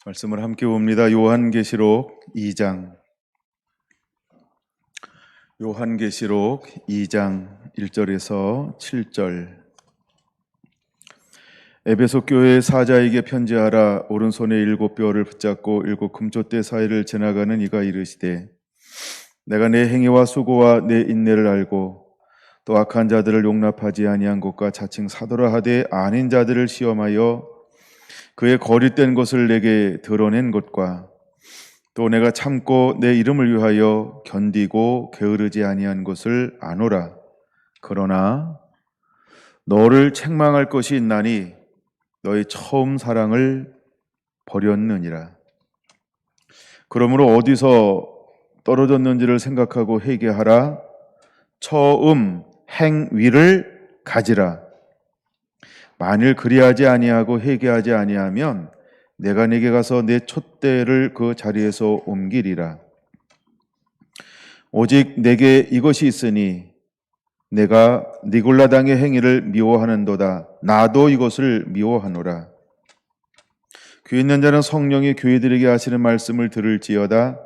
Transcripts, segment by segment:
말씀을 함께 봅니다. 요한계시록 2장 1절에서 7절. 에베소 교회의 사자에게 편지하라. 오른손에 7뼈를 붙잡고 7금촛대 사이를 지나가는 이가 이르시되, 내가 내 행위와 수고와 내 인내를 알고 또 악한 자들을 용납하지 아니한 것과 자칭 사도라 하되 아닌 자들을 시험하여 그의 거짓된 것을 내게 드러낸 것과 또 내가 참고 내 이름을 위하여 견디고 게으르지 아니한 것을 아노라. 그러나 너를 책망할 것이 있나니 너의 처음 사랑을 버렸느니라. 그러므로 어디서 떨어졌는지를 생각하고 회개하라. 처음 행위를 가지라. 만일 그리하지 아니하고 회개하지 아니하면 내가 네게 가서 내 촛대를 그 자리에서 옮기리라. 오직 내게 이것이 있으니 내가 니골라당의 행위를 미워하는도다. 나도 이것을 미워하노라. 귀 있는 자는 성령이 교회들에게 하시는 말씀을 들을지어다.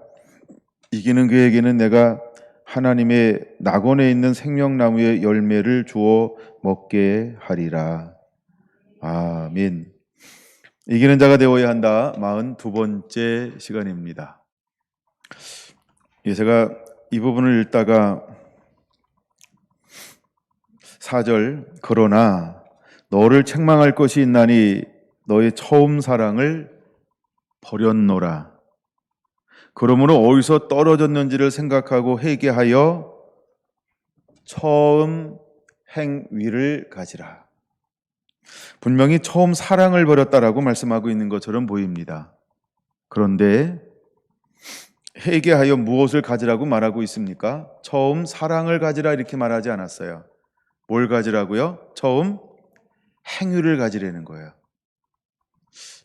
이기는 그에게는 내가 하나님의 낙원에 있는 생명나무의 열매를 주어 먹게 하리라. 아멘. 이기는 자가 되어야 한다. 42번째 시간입니다. 제가 이 부분을 읽다가 4절, 그러나 너를 책망할 것이 있나니 너의 처음 사랑을 버렸노라. 그러므로 어디서 떨어졌는지를 생각하고 회개하여 처음 행위를 가지라. 분명히 처음 사랑을 버렸다라고 말씀하고 있는 것처럼 보입니다. 그런데 회개하여 무엇을 가지라고 말하고 있습니까? 처음 사랑을 가지라 이렇게 말하지 않았어요. 뭘 가지라고요? 처음 행위를 가지라는 거예요.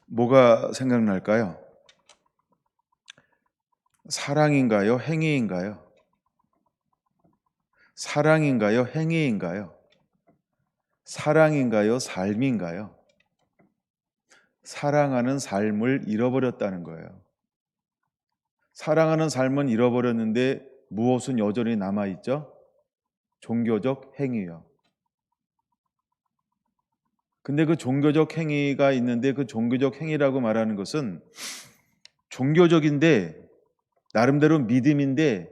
뭐가 생각날까요? 사랑인가요? 행위인가요? 사랑인가요? 행위인가요? 사랑인가요? 삶인가요? 사랑하는 삶을 잃어버렸다는 거예요. 사랑하는 삶은 잃어버렸는데 무엇은 여전히 남아있죠? 종교적 행위요. 근데 그 종교적 행위가 있는데 그 종교적 행위라고 말하는 것은 종교적인데 나름대로 믿음인데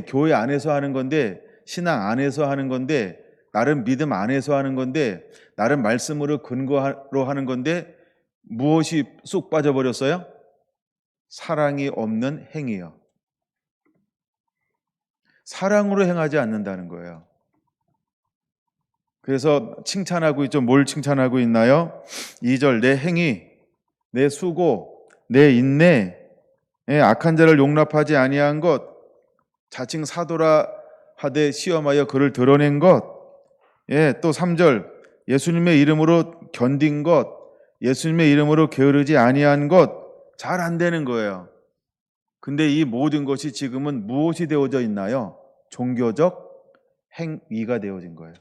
교회 안에서 하는 건데 신앙 안에서 하는 건데 나름 믿음 안에서 하는 건데 나름 말씀으로 근거로 하는 건데 무엇이 쏙 빠져버렸어요? 사랑이 없는 행위요. 사랑으로 행하지 않는다는 거예요. 그래서 칭찬하고 있죠. 뭘 칭찬하고 있나요? 2절, 내 행위, 내 수고, 내 인내, 악한 자를 용납하지 아니한 것, 자칭 사도라 하되 시험하여 그를 드러낸 것, 또 3절, 예수님의 이름으로 견딘 것, 예수님의 이름으로 게으르지 아니한 것, 잘 안 되는 거예요. 근데 이 모든 것이 지금은 무엇이 되어져 있나요? 종교적 행위가 되어진 거예요.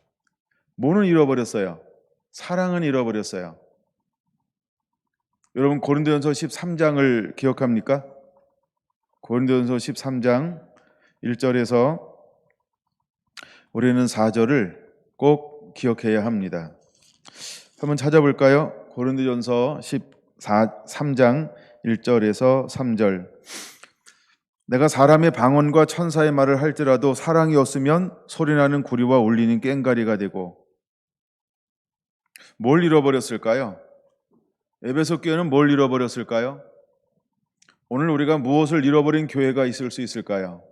뭐는 잃어버렸어요? 사랑은 잃어버렸어요. 여러분 고린도전서 13장을 기억합니까? 고린도전서 13장 1절에서 우리는 4절을 꼭 기억해야 합니다. 한번 찾아볼까요? 고린도전서 13장 1절에서 3절. 내가 사람의 방언과 천사의 말을 할지라도 사랑이 없으면 소리나는 구리와 울리는 꽹과리가 되고. 뭘 잃어버렸을까요? 에베소 교회는 뭘 잃어버렸을까요? 오늘 우리가 무엇을 잃어버린 교회가 있을 수 있을까요?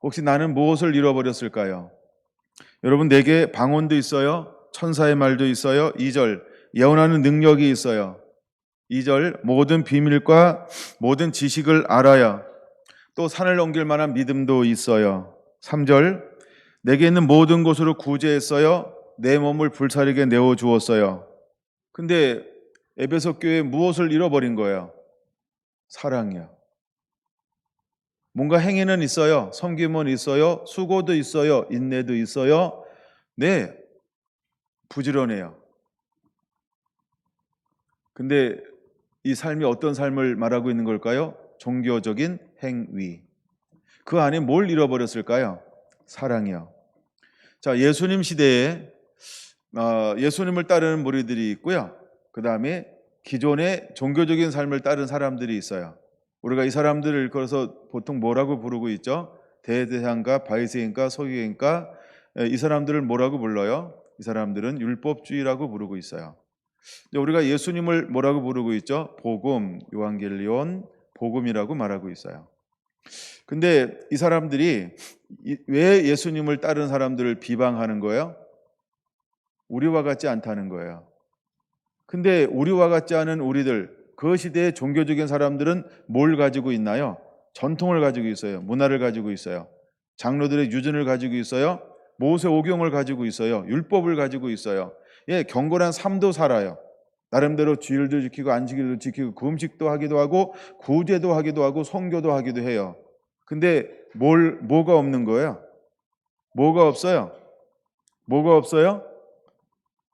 혹시 나는 무엇을 잃어버렸을까요? 여러분, 내게 방언도 있어요. 천사의 말도 있어요. 2절, 예언하는 능력이 있어요. 2절, 모든 비밀과 모든 지식을 알아야 또 산을 넘길 만한 믿음도 있어요. 3절, 내게 있는 모든 것으로 구제했어요. 내 몸을 불사르게 내어주었어요. 근데 에베소 교회에 무엇을 잃어버린 거예요? 사랑이요. 뭔가 행위는 있어요. 섬김은 있어요. 수고도 있어요. 인내도 있어요. 네, 부지런해요. 근데 이 삶이 어떤 삶을 말하고 있는 걸까요? 종교적인 행위. 그 안에 뭘 잃어버렸을까요? 사랑이요. 자, 예수님 시대에 예수님을 따르는 무리들이 있고요. 그 다음에 기존의 종교적인 삶을 따른 사람들이 있어요. 우리가 이 사람들을 그래서 보통 뭐라고 부르고 있죠? 대대장가, 바리새인가, 서기관가. 이 사람들을 뭐라고 불러요? 이 사람들은 율법주의라고 부르고 있어요. 우리가 예수님을 뭐라고 부르고 있죠? 복음, 요한겔리온, 복음이라고 말하고 있어요. 근데 이 사람들이 왜 예수님을 따른 사람들을 비방하는 거예요? 우리와 같지 않다는 거예요. 근데 우리와 같지 않은 우리들, 그 시대의 종교적인 사람들은 뭘 가지고 있나요? 전통을 가지고 있어요. 문화를 가지고 있어요. 장로들의 유전을 가지고 있어요. 모세 오경을 가지고 있어요. 율법을 가지고 있어요. 예, 경건한 삶도 살아요. 나름대로 주일도 지키고 안식일도 지키고 금식도 하기도 하고 구제도 하기도 하고 선교도 하기도 해요. 근데 뭐가 없는 거예요? 뭐가 없어요? 뭐가 없어요?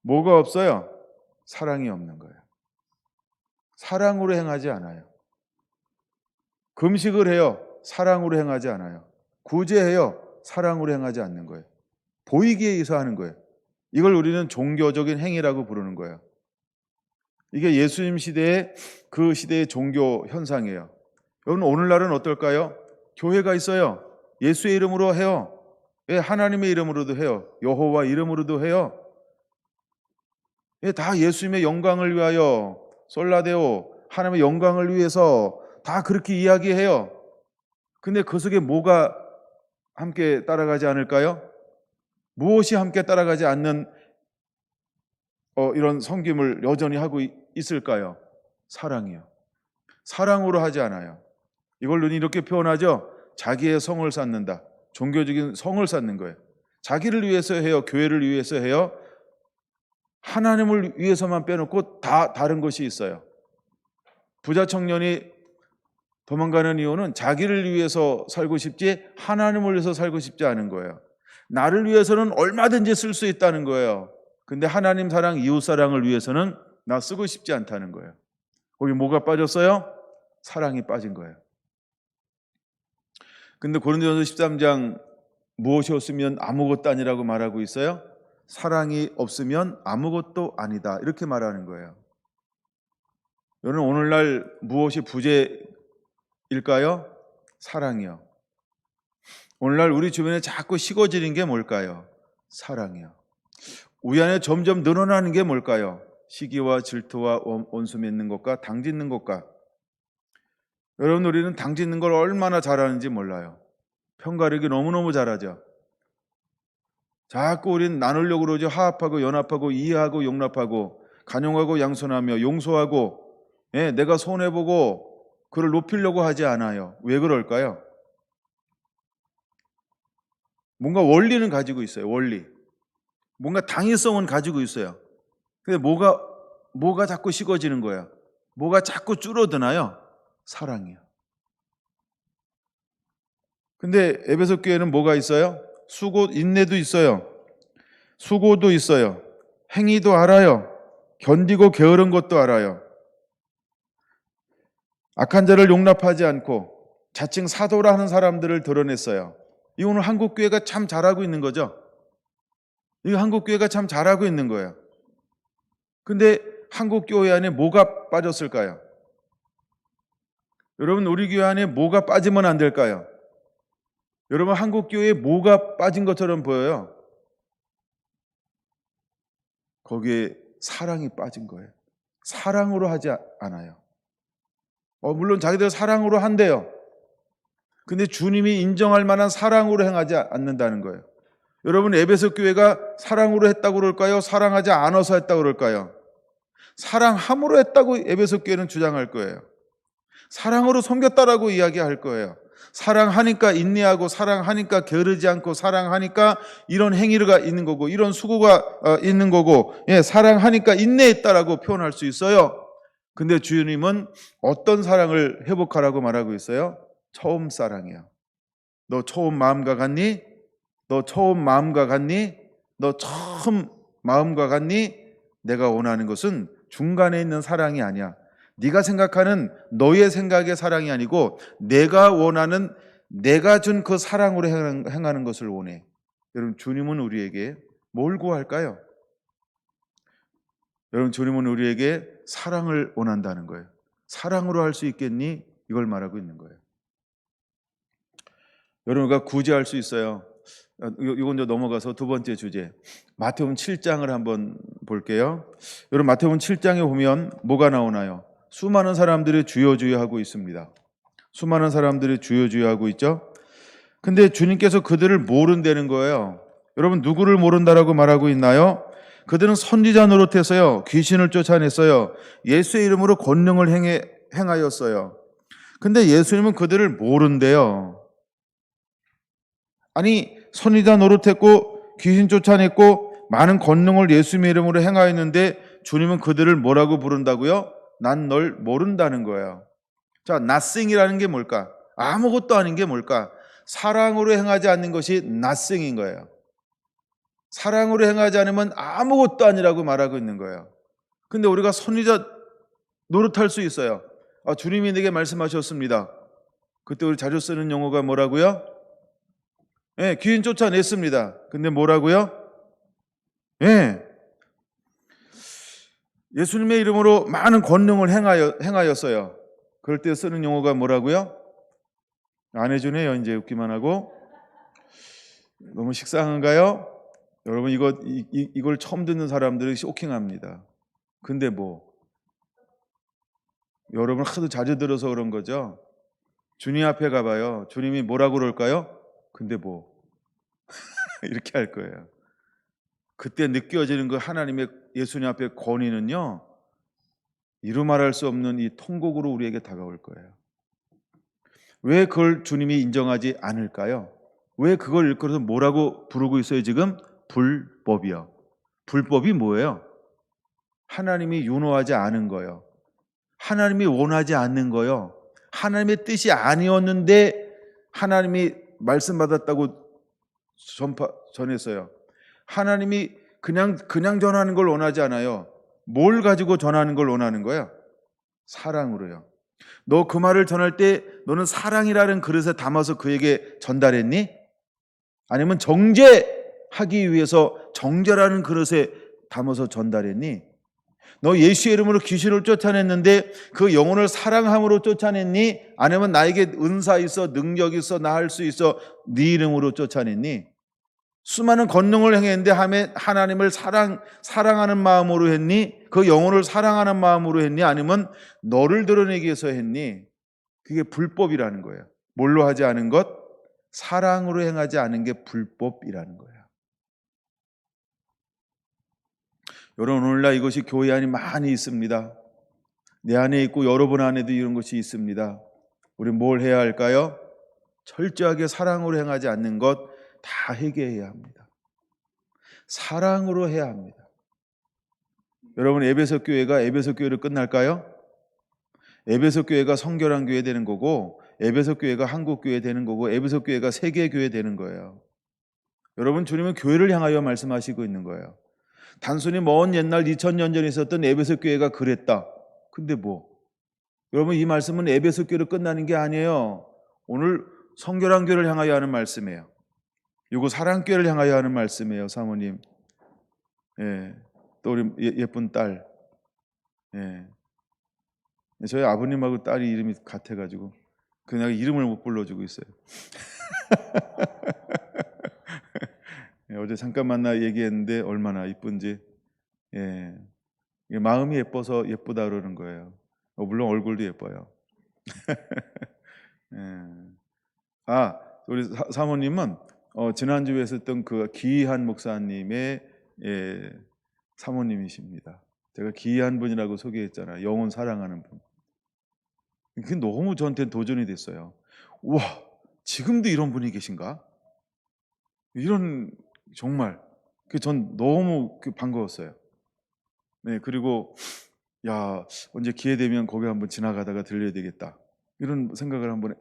뭐가 없어요? 사랑이 없는 거예요. 사랑으로 행하지 않아요. 금식을 해요. 사랑으로 행하지 않아요. 구제해요. 사랑으로 행하지 않는 거예요. 보이기에 의해서 하는 거예요. 이걸 우리는 종교적인 행위라고 부르는 거예요. 이게 예수님 시대의 그 시대의 종교 현상이에요. 여러분 오늘날은 어떨까요? 교회가 있어요. 예수의 이름으로 해요. 예, 하나님의 이름으로도 해요. 여호와 이름으로도 해요. 예, 다 예수님의 영광을 위하여 솔라데오 하나님의 영광을 위해서 다 그렇게 이야기해요. 근데 그 속에 뭐가 함께 따라가지 않을까요? 무엇이 함께 따라가지 않는 이런 섬김을 여전히 하고 있을까요? 사랑이요. 사랑으로 하지 않아요. 이걸 눈이 이렇게 표현하죠. 자기의 성을 쌓는다. 종교적인 성을 쌓는 거예요. 자기를 위해서 해요. 교회를 위해서 해요. 하나님을 위해서만 빼놓고 다 다른 것이 있어요. 부자 청년이 도망가는 이유는 자기를 위해서 살고 싶지 하나님을 위해서 살고 싶지 않은 거예요. 나를 위해서는 얼마든지 쓸 수 있다는 거예요. 근데 하나님 사랑, 이웃 사랑을 위해서는 나 쓰고 싶지 않다는 거예요. 거기 뭐가 빠졌어요? 사랑이 빠진 거예요. 근데 고린도전서 13장 무엇이 없으면 아무것도 아니라고 말하고 있어요? 사랑이 없으면 아무것도 아니다. 이렇게 말하는 거예요. 여러분 오늘날 무엇이 부재일까요? 사랑이요. 오늘날 우리 주변에 자꾸 식어지는 게 뭘까요? 사랑이요. 우리 안에 점점 늘어나는 게 뭘까요? 시기와 질투와 원수 맺는 것과 당짓는 것과. 여러분 우리는 당짓는 걸 얼마나 잘하는지 몰라요. 편가르기 너무너무 잘하죠. 자꾸 우리는 나누려고 그러죠. 화합하고 연합하고 이해하고 용납하고 간용하고 양손하며 용서하고 내가 손해보고 그를 높이려고 하지 않아요. 왜 그럴까요? 뭔가 원리는 가지고 있어요. 원리. 뭔가 당위성은 가지고 있어요. 근데 뭐가 자꾸 식어지는 거예요? 뭐가 자꾸 줄어드나요? 사랑이요. 근데 에베소 교회는 뭐가 있어요? 수고, 인내도 있어요. 수고도 있어요. 행위도 알아요. 견디고 게으른 것도 알아요. 악한 자를 용납하지 않고 자칭 사도라 하는 사람들을 드러냈어요. 이 오늘 한국 교회가 참 잘하고 있는 거죠. 이 한국 교회가 참 잘하고 있는 거예요. 근데 한국 교회 안에 뭐가 빠졌을까요? 여러분 우리 교회 안에 뭐가 빠지면 안 될까요? 여러분 한국 교회에 뭐가 빠진 것처럼 보여요? 거기에 사랑이 빠진 거예요. 사랑으로 하지 않아요. 물론 자기들 사랑으로 한대요. 근데 주님이 인정할 만한 사랑으로 행하지 않는다는 거예요. 여러분 에베소 교회가 사랑으로 했다고 그럴까요? 사랑하지 않아서 했다고 그럴까요? 사랑함으로 했다고 에베소 교회는 주장할 거예요. 사랑으로 섬겼다라고 이야기할 거예요. 사랑하니까 인내하고 사랑하니까 게으르지 않고 사랑하니까 이런 행위가 있는 거고 이런 수고가 있는 거고 사랑하니까 인내했다라고 표현할 수 있어요. 근데 주님은 어떤 사랑을 회복하라고 말하고 있어요? 처음 사랑이요. 너 처음 마음과 같니? 너 처음 마음과 같니? 너 처음 마음과 같니? 내가 원하는 것은 중간에 있는 사랑이 아니야. 네가 생각하는 너의 생각의 사랑이 아니고 내가 원하는 내가 준 그 사랑으로 행하는 것을 원해. 여러분, 주님은 우리에게 뭘 구할까요? 여러분, 주님은 우리에게 사랑을 원한다는 거예요. 사랑으로 할 수 있겠니? 이걸 말하고 있는 거예요. 여러분과 구제할 수 있어요. 이건 이제 넘어가서 두 번째 주제, 마태복음 7장을 한번 볼게요. 여러분, 마태복음 7장에 보면 뭐가 나오나요? 수많은 사람들이 주여 주여 하고 있습니다. 수많은 사람들이 주여 주여 하고 있죠. 근데 주님께서 그들을 모른다는 거예요. 여러분, 누구를 모른다라고 말하고 있나요? 그들은 선지자 노릇해서요, 귀신을 쫓아냈어요. 예수의 이름으로 권능을 행하였어요. 근데 예수님은 그들을 모른대요. 아니, 선지자 노릇했고 귀신 쫓아냈고 많은 권능을 예수님의 이름으로 행하였는데 주님은 그들을 뭐라고 부른다고요? 난 널 모른다는 거예요. 자, nothing이라는 게 뭘까? 아무것도 아닌 게 뭘까? 사랑으로 행하지 않는 것이 nothing인 거예요. 사랑으로 행하지 않으면 아무것도 아니라고 말하고 있는 거예요. 근데 우리가 선지자 노릇할 수 있어요. 주님이 내게 말씀하셨습니다. 그때 우리 자주 쓰는 용어가 뭐라고요? 예, 귀인 쫓아냈습니다. 근데 뭐라고요? 예, 예수님의 이름으로 많은 권능을 행하였어요. 그럴 때 쓰는 용어가 뭐라고요? 안 해주네요. 이제 웃기만 하고. 너무 식상한가요? 여러분, 이걸 처음 듣는 사람들이 쇼킹합니다. 근데 여러분 하도 자주 들어서 그런 거죠. 주님 앞에 가봐요. 주님이 뭐라고 그럴까요? 근데 이렇게 할 거예요. 그때 느껴지는 그 하나님의 예수님 앞에 권위는요, 이루 말할 수 없는 이 통곡으로 우리에게 다가올 거예요. 왜 그걸 주님이 인정하지 않을까요? 왜 그걸 일컬어서 뭐라고 부르고 있어요 지금? 불법이요. 불법이 뭐예요? 하나님이 윤호하지 않은 거요. 하나님이 원하지 않는 거요. 하나님의 뜻이 아니었는데 하나님이 말씀받았다고 전했어요. 하나님이 그냥 전하는 걸 원하지 않아요. 뭘 가지고 전하는 걸 원하는 거야? 사랑으로요. 너 그 말을 전할 때 너는 사랑이라는 그릇에 담아서 그에게 전달했니? 아니면 정죄하기 위해서 정죄라는 그릇에 담아서 전달했니? 너 예수의 이름으로 귀신을 쫓아냈는데 그 영혼을 사랑함으로 쫓아냈니? 아니면 나에게 은사 있어, 능력 있어, 나 할 수 있어, 네 이름으로 쫓아냈니? 수많은 권능을 행했는데 하나님을 사랑하는 마음으로 했니? 그 영혼을 사랑하는 마음으로 했니? 아니면 너를 드러내기 위해서 했니? 그게 불법이라는 거예요. 뭘로 하지 않은 것? 사랑으로 행하지 않은 게 불법이라는 거예요. 여러분, 오늘날 이것이 교회 안에 많이 있습니다. 내 안에 있고 여러분 안에도 이런 것이 있습니다. 우리 뭘 해야 할까요? 철저하게 사랑으로 행하지 않는 것 다 회개해야 합니다. 사랑으로 해야 합니다. 여러분, 에베소 교회가 에베소 교회로 끝날까요? 에베소 교회가 성결한 교회 되는 거고, 에베소 교회가 한국 교회 되는 거고, 에베소 교회가 세계 교회 되는 거예요. 여러분, 주님은 교회를 향하여 말씀하시고 있는 거예요. 단순히 먼 옛날 2000년 전에 있었던 에베소 교회가 그랬다. 근데 여러분, 이 말씀은 에베소 교회로 끝나는 게 아니에요. 오늘 성결한 교회를 향하여 하는 말씀이에요. 이거 사랑교회를 향하여 하는 말씀이에요. 사모님, 예, 또 우리 예쁜 딸, 예, 저희 아버님하고 딸이 이름이 같아가지고 그냥 이름을 못 불러주고 있어요. 예, 어제 잠깐 만나 얘기했는데 얼마나 이쁜지, 예, 마음이 예뻐서 예쁘다 그러는 거예요. 물론 얼굴도 예뻐요. 예. 우리 사모님은 지난주에 했었던 그 기이한 목사님의 사모님이십니다. 제가 기이한 분이라고 소개했잖아요. 영혼 사랑하는 분. 그게 너무 저한테 도전이 됐어요. 우와, 지금도 이런 분이 계신가? 이런, 정말 전 너무 반가웠어요. 네, 그리고 언제 기회 되면 거기 한번 지나가다가 들려야 되겠다, 이런 생각을 한번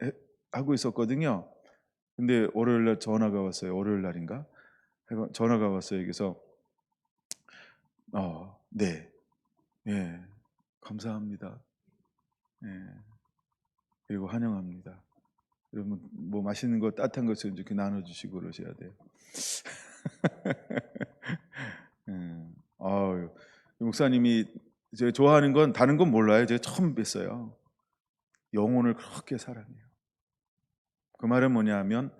하고 있었거든요. 근데 월요일날 전화가 왔어요. 월요일 날인가? 전화가 왔어요. 그래서 네, 예, 감사합니다. 예. 그리고 환영합니다. 여러분 뭐 맛있는 거 따뜻한 거 이렇게 나눠주시고 그러셔야 돼요. 예. 아유, 목사님이 제가 좋아하는 건 다른 건 몰라요. 제가 처음 뵀어요. 영혼을 그렇게 사랑해요. 그 말은 뭐냐면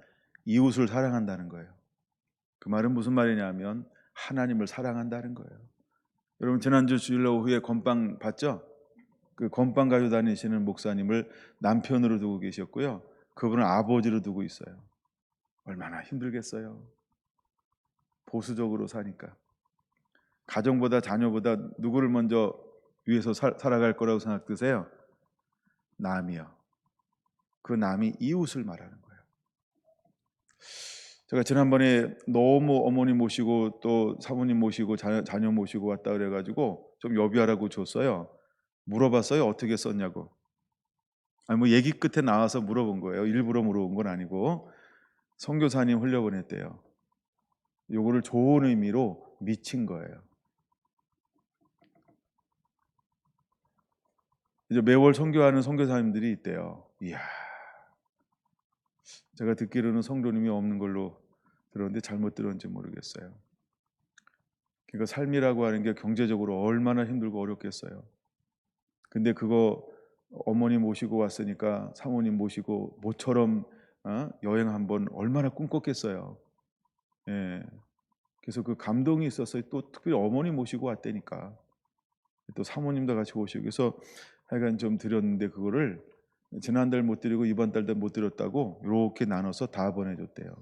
이웃을 사랑한다는 거예요. 그 말은 무슨 말이냐면 하나님을 사랑한다는 거예요. 여러분 지난주 주일 오후에 건빵 봤죠? 그 건빵 가지고 다니시는 목사님을 남편으로 두고 계셨고요. 그분은 아버지로 두고 있어요. 얼마나 힘들겠어요. 보수적으로 사니까. 가정보다 자녀보다 누구를 먼저 위해서 살아갈 거라고 생각드세요? 남이요. 그 남이 이웃을 말하는 거예요. 제가 지난번에 너무 어머니 모시고 또 사모님 모시고 자녀 모시고 왔다 그래가지고 좀 여비하라고 줬어요. 물어봤어요. 어떻게 썼냐고. 아니 뭐 얘기 끝에 나와서 물어본 거예요. 일부러 물어본 건 아니고 선교사님 흘려보냈대요. 요거를 좋은 의미로 미친 거예요. 이제 매월 선교하는 선교사님들이 있대요. 이야, 제가 듣기로는 성도님이 없는 걸로 들었는데 잘못 들었는지 모르겠어요. 그러니까 삶이라고 하는 게 경제적으로 얼마나 힘들고 어렵겠어요. 근데 그거 어머니 모시고 왔으니까 사모님 모시고 모처럼 여행 한번 얼마나 꿈꿨겠어요. 예. 그래서 그 감동이 있었어요. 또 특별히 어머니 모시고 왔다니까. 또 사모님도 같이 오시고 그래서 하여간 좀 드렸는데 그거를 지난달 못 드리고 이번 달도 못 드렸다고 이렇게 나눠서 다 보내줬대요.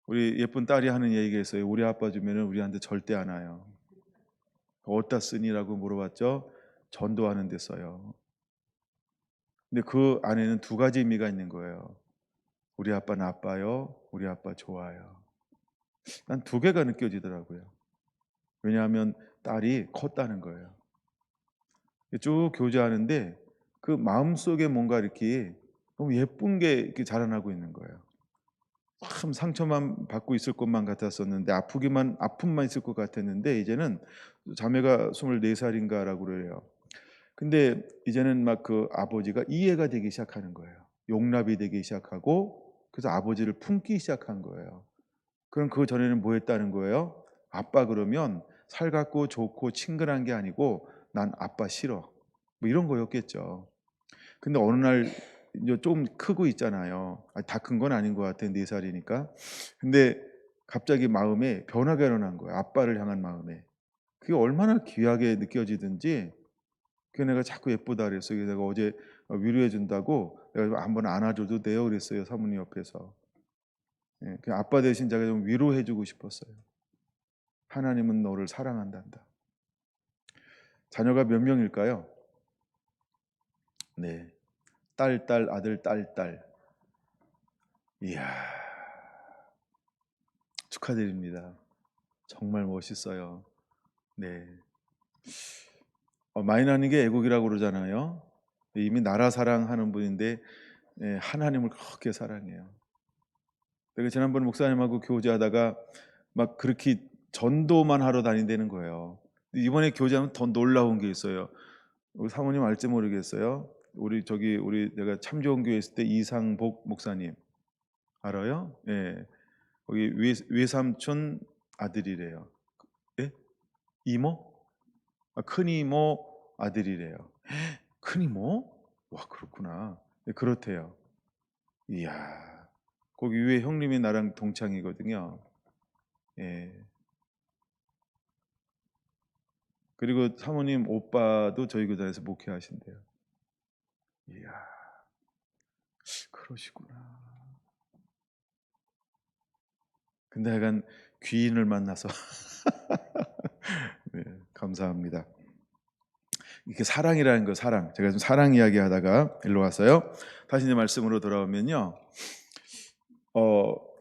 우리 예쁜 딸이 하는 얘기가 있어요. 우리 아빠 주면은 우리한테 절대 안 와요. 어디다 쓰니라고 물어봤죠. 전도하는 데 써요. 근데 그 안에는 두 가지 의미가 있는 거예요. 우리 아빠 나빠요. 우리 아빠 좋아요. 난 두 개가 느껴지더라고요. 왜냐하면 딸이 컸다는 거예요. 쭉 교제하는데 그 마음속에 뭔가 이렇게 너무 예쁜 게 이렇게 자라나고 있는 거예요. 참 상처만 받고 있을 것만 같았었는데 아픔만 있을 것 같았는데 이제는 자매가 24살인가라고 그래요. 근데 이제는 막 그 아버지가 이해가 되기 시작하는 거예요. 용납이 되기 시작하고 그래서 아버지를 품기 시작한 거예요. 그럼 그 전에는 뭐 했다는 거예요? 아빠 그러면 살갑고 좋고 친근한 게 아니고 난 아빠 싫어. 뭐 이런 거였겠죠. 근데 어느 날 이제 좀 크고 있잖아요. 다 큰 건 아닌 것 같아. 4살이니까. 근데 갑자기 마음에 변화가 일어난 거예요. 아빠를 향한 마음에. 그게 얼마나 귀하게 느껴지든지 그 내가 자꾸 예쁘다 그랬어요. 그래서 내가 어제 위로해 준다고 내가 한번 안아줘도 돼요 그랬어요. 사모님 옆에서. 예, 그 아빠 대신 제가 좀 위로해 주고 싶었어요. 하나님은 너를 사랑한단다. 자녀가 몇 명일까요? 네. 딸, 아들, 딸. 이야, 축하드립니다. 정말 멋있어요. 네. 많이 나는 게 애국이라고 그러잖아요. 이미 나라 사랑하는 분인데 하나님을 그렇게 사랑해요. 내가 지난번 목사님하고 교제하다가 막 그렇게 전도만 하러 다닌다는 거예요. 이번에 교제하면 더 놀라운 게 있어요. 우리 사모님 알지 모르겠어요. 우리 내가 참 좋은 교회 있을 때 이상복 목사님 알아요? 예. 거기 외삼촌 아들이래요. 예? 이모? 큰 이모 아들이래요. 큰 이모? 와 그렇구나. 네, 그렇대요. 이야. 거기 위에 형님이 나랑 동창이거든요. 예. 그리고 사모님 오빠도 저희 교단에서 목회하신대요. 이야, 그러시구나. 근데 약간 귀인을 만나서 네, 감사합니다. 이렇게 사랑이라는 거 사랑. 제가 좀 사랑 이야기하다가 일로 왔어요. 다시 이제 말씀으로 돌아오면요.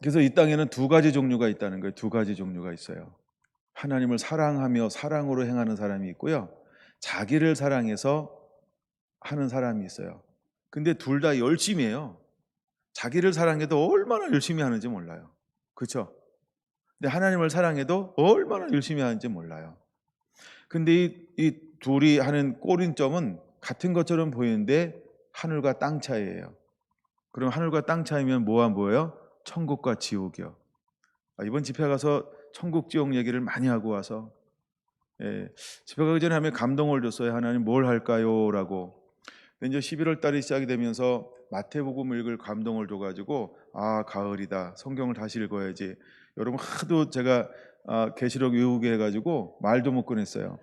그래서 이 땅에는 두 가지 종류가 있다는 거예요. 두 가지 종류가 있어요. 하나님을 사랑하며 사랑으로 행하는 사람이 있고요. 자기를 사랑해서 하는 사람이 있어요. 근데 둘 다 열심히 해요. 자기를 사랑해도 얼마나 열심히 하는지 몰라요. 그렇죠? 근데 하나님을 사랑해도 얼마나 열심히 하는지 몰라요. 근데 이 둘이 하는 꼬린점은 같은 것처럼 보이는데 하늘과 땅 차이예요. 그럼 하늘과 땅 차이면 뭐와 뭐예요? 천국과 지옥이요. 이번 집회 가서 천국 지옥 얘기를 많이 하고 와서 집회 가기 전에 하면 감동을 줬어요. 하나님 뭘 할까요? 라고. 근데 이제 11월 달이 시작이 되면서 마태복음 읽을 감동을 줘가지고 가을이다. 성경을 다시 읽어야지. 여러분 하도 제가 계시록 외우게 해가지고 말도 못 꺼냈어요.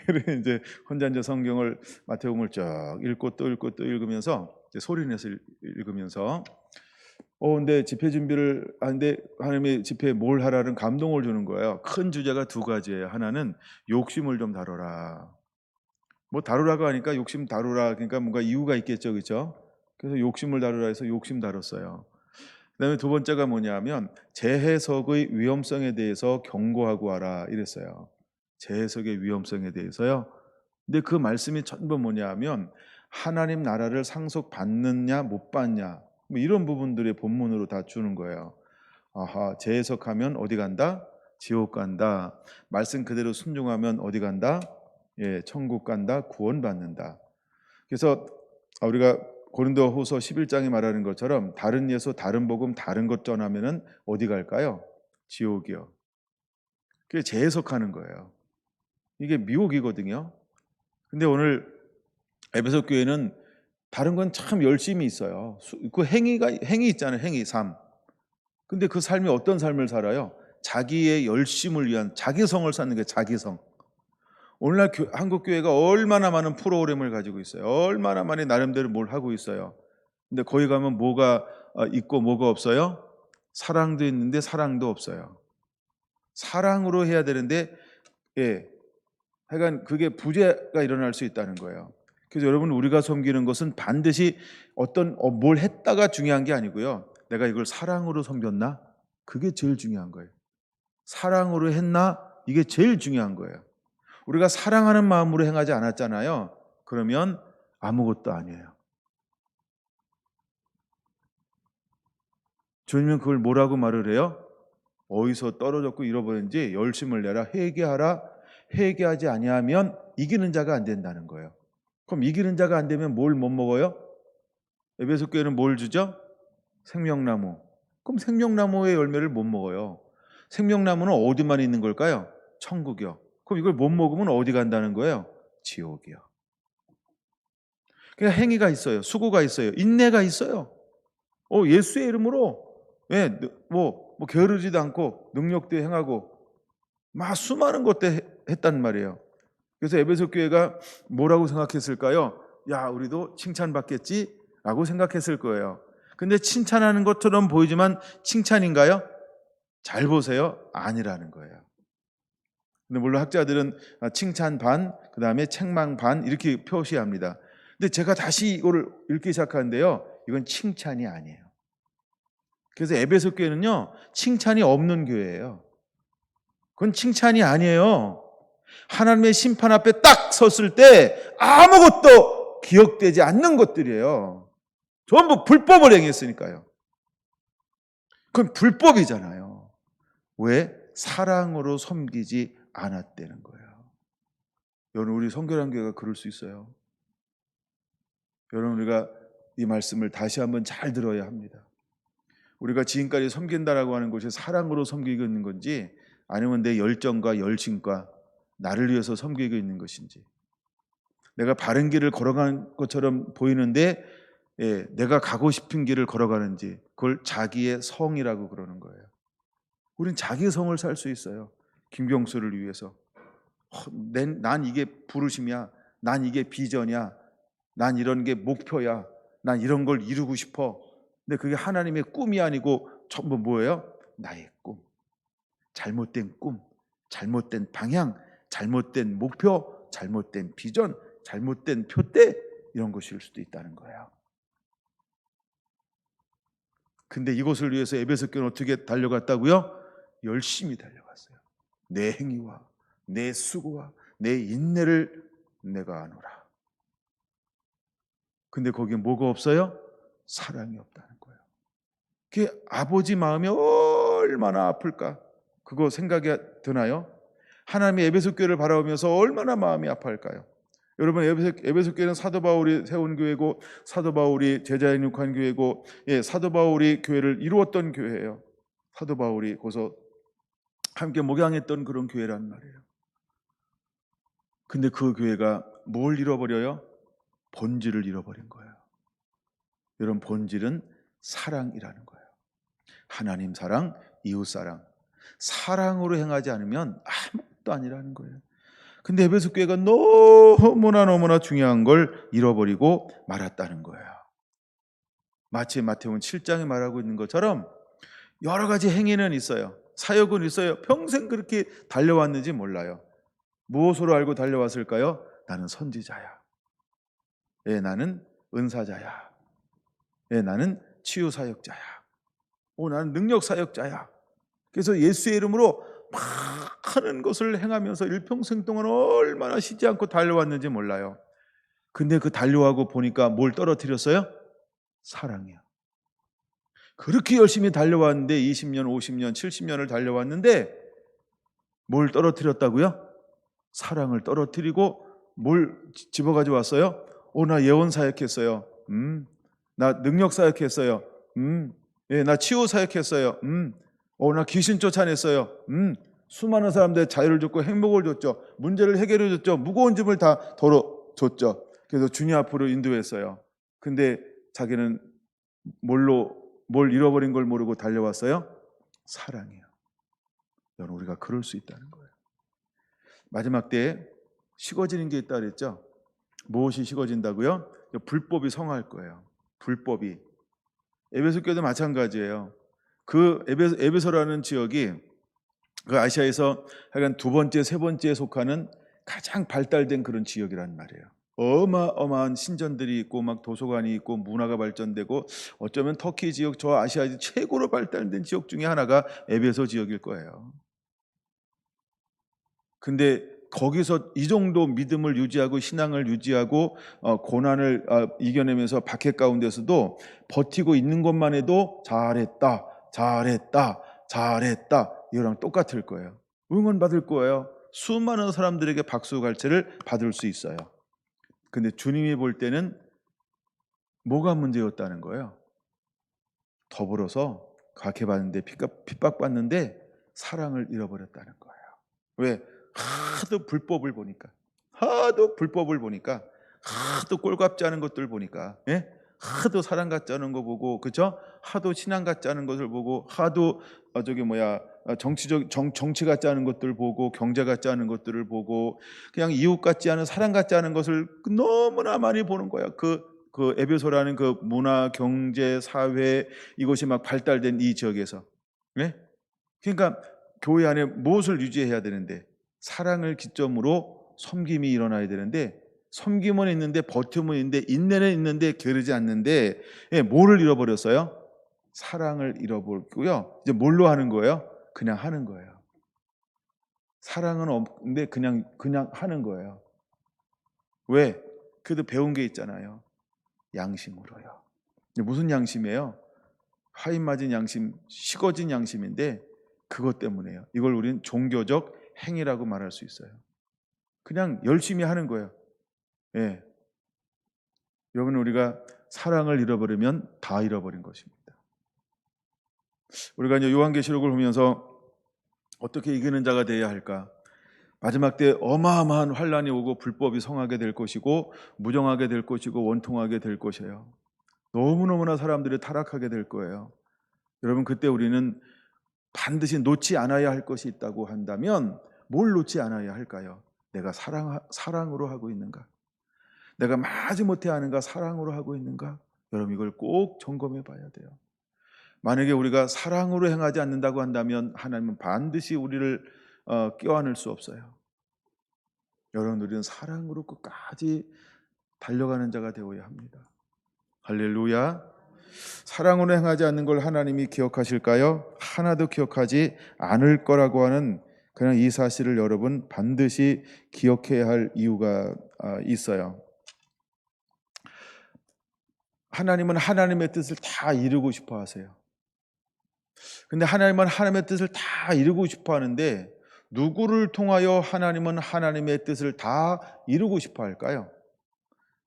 그래 이제 혼자 이제 성경을 마태복음을 쭉 읽고 또 읽고 또 읽으면서 이제 소리 내서 읽으면서 근데 집회 준비를 하는데 하나님의 집회에 뭘 하라는 감동을 주는 거예요. 큰 주제가 두 가지예요. 하나는 욕심을 좀 다뤄라. 뭐 다루라고 하니까 욕심 다루라 그러니까 뭔가 이유가 있겠죠, 그렇죠? 그래서 욕심을 다루라 해서 욕심 다뤘어요. 그다음에 두 번째가 뭐냐면 재해석의 위험성에 대해서 경고하고 하라 이랬어요. 재해석의 위험성에 대해서요. 근데 그 말씀이 전부 뭐냐면 하나님 나라를 상속받느냐 못 받냐 뭐 이런 부분들의 본문으로 다 주는 거예요. 재해석하면 어디 간다? 지옥 간다. 말씀 그대로 순종하면 어디 간다? 천국 간다. 구원받는다. 그래서 우리가 고린도후서 11장에 말하는 것처럼 다른 예수, 다른 복음, 다른 것 전하면은 어디 갈까요? 지옥이요. 그게 재해석하는 거예요. 이게 미혹이거든요. 근데 오늘 에베소 교회는 다른 건 참 열심히 있어요. 그 행위 있잖아요. 행위, 삶. 근데 그 삶이 어떤 삶을 살아요? 자기의 열심을 위한 자기성을 쌓는 게 자기성. 오늘날 한국 교회가 얼마나 많은 프로그램을 가지고 있어요. 얼마나 많이 나름대로 뭘 하고 있어요. 근데 거기 가면 뭐가 있고 뭐가 없어요? 사랑도 있는데 사랑도 없어요. 사랑으로 해야 되는데 하여간 그게 부재가 일어날 수 있다는 거예요. 그래서 여러분 우리가 섬기는 것은 반드시 뭘 했다가 중요한 게 아니고요. 내가 이걸 사랑으로 섬겼나? 그게 제일 중요한 거예요. 사랑으로 했나? 이게 제일 중요한 거예요. 우리가 사랑하는 마음으로 행하지 않았잖아요. 그러면 아무것도 아니에요. 주님은 그걸 뭐라고 말을 해요? 어디서 떨어졌고 잃어버린지 열심을 내라. 회개하라. 회개하지 아니하면 이기는 자가 안 된다는 거예요. 그럼 이기는 자가 안 되면 뭘 못 먹어요? 에베소 교회는 뭘 주죠? 생명나무. 그럼 생명나무의 열매를 못 먹어요. 생명나무는 어디만 있는 걸까요? 천국이요. 그럼 이걸 못 먹으면 어디 간다는 거예요? 지옥이요. 그냥 행위가 있어요. 수고가 있어요. 인내가 있어요. 예수의 이름으로 뭐 게으르지도 않고 능력도 행하고 막 수많은 것들 했단 말이에요. 그래서 에베소 교회가 뭐라고 생각했을까요? 야, 우리도 칭찬받겠지? 라고 생각했을 거예요. 근데 칭찬하는 것처럼 보이지만 칭찬인가요? 잘 보세요. 아니라는 거예요. 근데 물론 학자들은 칭찬 반, 그 다음에 책망 반 이렇게 표시합니다. 근데 제가 다시 이거를 읽기 시작하는데요. 이건 칭찬이 아니에요. 그래서 에베소 교회는요. 칭찬이 없는 교회예요. 그건 칭찬이 아니에요. 하나님의 심판 앞에 딱 섰을 때 아무것도 기억되지 않는 것들이에요. 전부 불법을 행했으니까요. 그건 불법이잖아요. 왜? 사랑으로 섬기지 않았다는 거예요. 여러분 우리 성결한 교회가 그럴 수 있어요. 여러분 우리가 이 말씀을 다시 한번 잘 들어야 합니다. 우리가 지금까지 섬긴다라고 하는 것이 사랑으로 섬기고 있는 건지 아니면 내 열정과 열심과 나를 위해서 섬기고 있는 것인지 내가 바른 길을 걸어가는 것처럼 보이는데 내가 가고 싶은 길을 걸어가는지 그걸 자기의 성이라고 그러는 거예요. 우린 자기의 성을 살 수 있어요. 김경수를 위해서 난 이게 부르심이야. 난 이게 비전이야. 난 이런 게 목표야. 난 이런 걸 이루고 싶어. 근데 그게 하나님의 꿈이 아니고 전부 뭐예요? 나의 꿈. 잘못된 꿈, 잘못된 방향, 잘못된 목표, 잘못된 비전, 잘못된 표대 이런 것일 수도 있다는 거예요. 근데 이것을 위해서 에베소 교회는 어떻게 달려갔다고요? 열심히 달려갔어요. 내 행위와 내 수고와 내 인내를 내가 아노라. 근데 거기에 뭐가 없어요? 사랑이 없다는 거예요. 그게 아버지 마음이 얼마나 아플까? 그거 생각이 드나요? 하나님의 에베소 교회를 바라보면서 얼마나 마음이 아파할까요? 여러분, 에베소 교회는 사도 바울이 세운 교회고, 사도 바울이 제자 양육한 교회고, 사도 바울이 교회를 이루었던 교회예요. 사도 바울이 거기서 함께 목양했던 그런 교회란 말이에요. 근데 그 교회가 뭘 잃어버려요? 본질을 잃어버린 거예요. 여러분, 본질은 사랑이라는 거예요. 하나님 사랑, 이웃 사랑. 사랑으로 행하지 않으면 아무것도 아니라는 거예요. 근데 에베소 교회가 너무나 중요한 걸 잃어버리고 말았다는 거예요. 마치 마태복음 7장에 말하고 있는 것처럼 여러 가지 행위는 있어요. 사역은 있어요. 평생 그렇게 달려왔는지 몰라요. 무엇으로 알고 달려왔을까요? 나는 선지자야. 나는 은사자야. 나는 치유사역자야. 나는 능력사역자야. 그래서 예수의 이름으로 막 하는 것을 행하면서 일평생 동안 얼마나 쉬지 않고 달려왔는지 몰라요. 근데 그 달려가고 보니까 뭘 떨어뜨렸어요? 사랑이야. 그렇게 열심히 달려왔는데 20년, 50년, 70년을 달려왔는데 뭘 떨어뜨렸다고요? 사랑을 떨어뜨리고 뭘 집어가지고 왔어요? 나 예언 사역했어요. 나 능력 사역했어요. 나 치유 사역했어요. 나 귀신 쫓아냈어요. 수많은 사람들의 자유를 줬고 행복을 줬죠. 문제를 해결해 줬죠. 무거운 짐을 다 덜어줬죠. 그래서 주님 앞으로 인도했어요. 근데 자기는 뭘 잃어버린 걸 모르고 달려왔어요? 사랑이에요. 여러분, 우리가 그럴 수 있다는 거예요. 마지막 때에 식어지는 게 있다 그랬죠. 무엇이 식어진다고요? 불법이 성할 거예요. 불법이. 에베소 교회도 마찬가지예요. 그 에베소라는 지역이 그 아시아에서 하여간 두 번째, 세 번째에 속하는 가장 발달된 그런 지역이란 말이에요. 어마어마한 신전들이 있고 막 도서관이 있고 문화가 발전되고 어쩌면 터키 지역, 저 아시아에서 최고로 발달된 지역 중에 하나가 에베소 지역일 거예요. 근데 거기서 이 정도 믿음을 유지하고 신앙을 유지하고 고난을 이겨내면서 박해 가운데서도 버티고 있는 것만 해도 잘했다, 잘했다, 잘했다, 이거랑 똑같을 거예요. 응원받을 거예요. 수많은 사람들에게 박수갈채를 받을 수 있어요. 근데 주님이 볼 때는 뭐가 문제였다는 거예요? 더불어서 박해받는데 핍박받는데 사랑을 잃어버렸다는 거예요. 왜? 하도 불법을 보니까, 하도 꼴값지 않은 것들 보니까, 하도 사랑 같지 않은 거 보고, 그죠? 하도 신앙 같지 않은 것을 보고, 하도 정치 같지 않은 것들 보고, 경제 같지 않은 것들을 보고, 그냥 이웃 같지 않은 사랑 같지 않은 것을 너무나 많이 보는 거야. 그 에베소라는 그 문화, 경제, 사회 이것이 막 발달된 이 지역에서, 그러니까 교회 안에 무엇을 유지해야 되는데 사랑을 기점으로 섬김이 일어나야 되는데 섬김은 있는데 버팀은 있는데 인내는 있는데 게으르지 않는데 뭐를 잃어버렸어요? 사랑을 잃어버렸고요. 이제 뭘로 하는 거예요? 그냥 하는 거예요. 사랑은 없는데 그냥 하는 거예요. 왜? 그래도 배운 게 있잖아요. 양심으로요. 무슨 양심이에요? 화인 맞은 양심, 식어진 양심인데 그것 때문에요. 이걸 우리는 종교적 행위라고 말할 수 있어요. 그냥 열심히 하는 거예요. 여러분, 우리가 사랑을 잃어버리면 다 잃어버린 것입니다. 우리가 이제 요한계시록을 보면서 어떻게 이기는 자가 되어야 할까? 마지막 때 어마어마한 환란이 오고 불법이 성하게 될 것이고 무정하게 될 것이고 원통하게 될 것이에요. 너무너무나 사람들이 타락하게 될 거예요. 여러분, 그때 우리는 반드시 놓지 않아야 할 것이 있다고 한다면 뭘 놓지 않아야 할까요? 내가 사랑으로 하고 있는가? 내가 마지못해 하는가? 사랑으로 하고 있는가? 여러분, 이걸 꼭 점검해 봐야 돼요. 만약에 우리가 사랑으로 행하지 않는다고 한다면 하나님은 반드시 우리를 껴안을 수 없어요. 여러분, 우리는 사랑으로 끝까지 달려가는 자가 되어야 합니다. 할렐루야. 사랑으로 행하지 않는 걸 하나님이 기억하실까요? 하나도 기억하지 않을 거라고 하는 그냥 이 사실을 여러분 반드시 기억해야 할 이유가 있어요. 하나님은 하나님의 뜻을 다 이루고 싶어 하세요. 근데 하나님은 하나님의 뜻을 다 이루고 싶어 하는데 누구를 통하여 하나님은 하나님의 뜻을 다 이루고 싶어 할까요?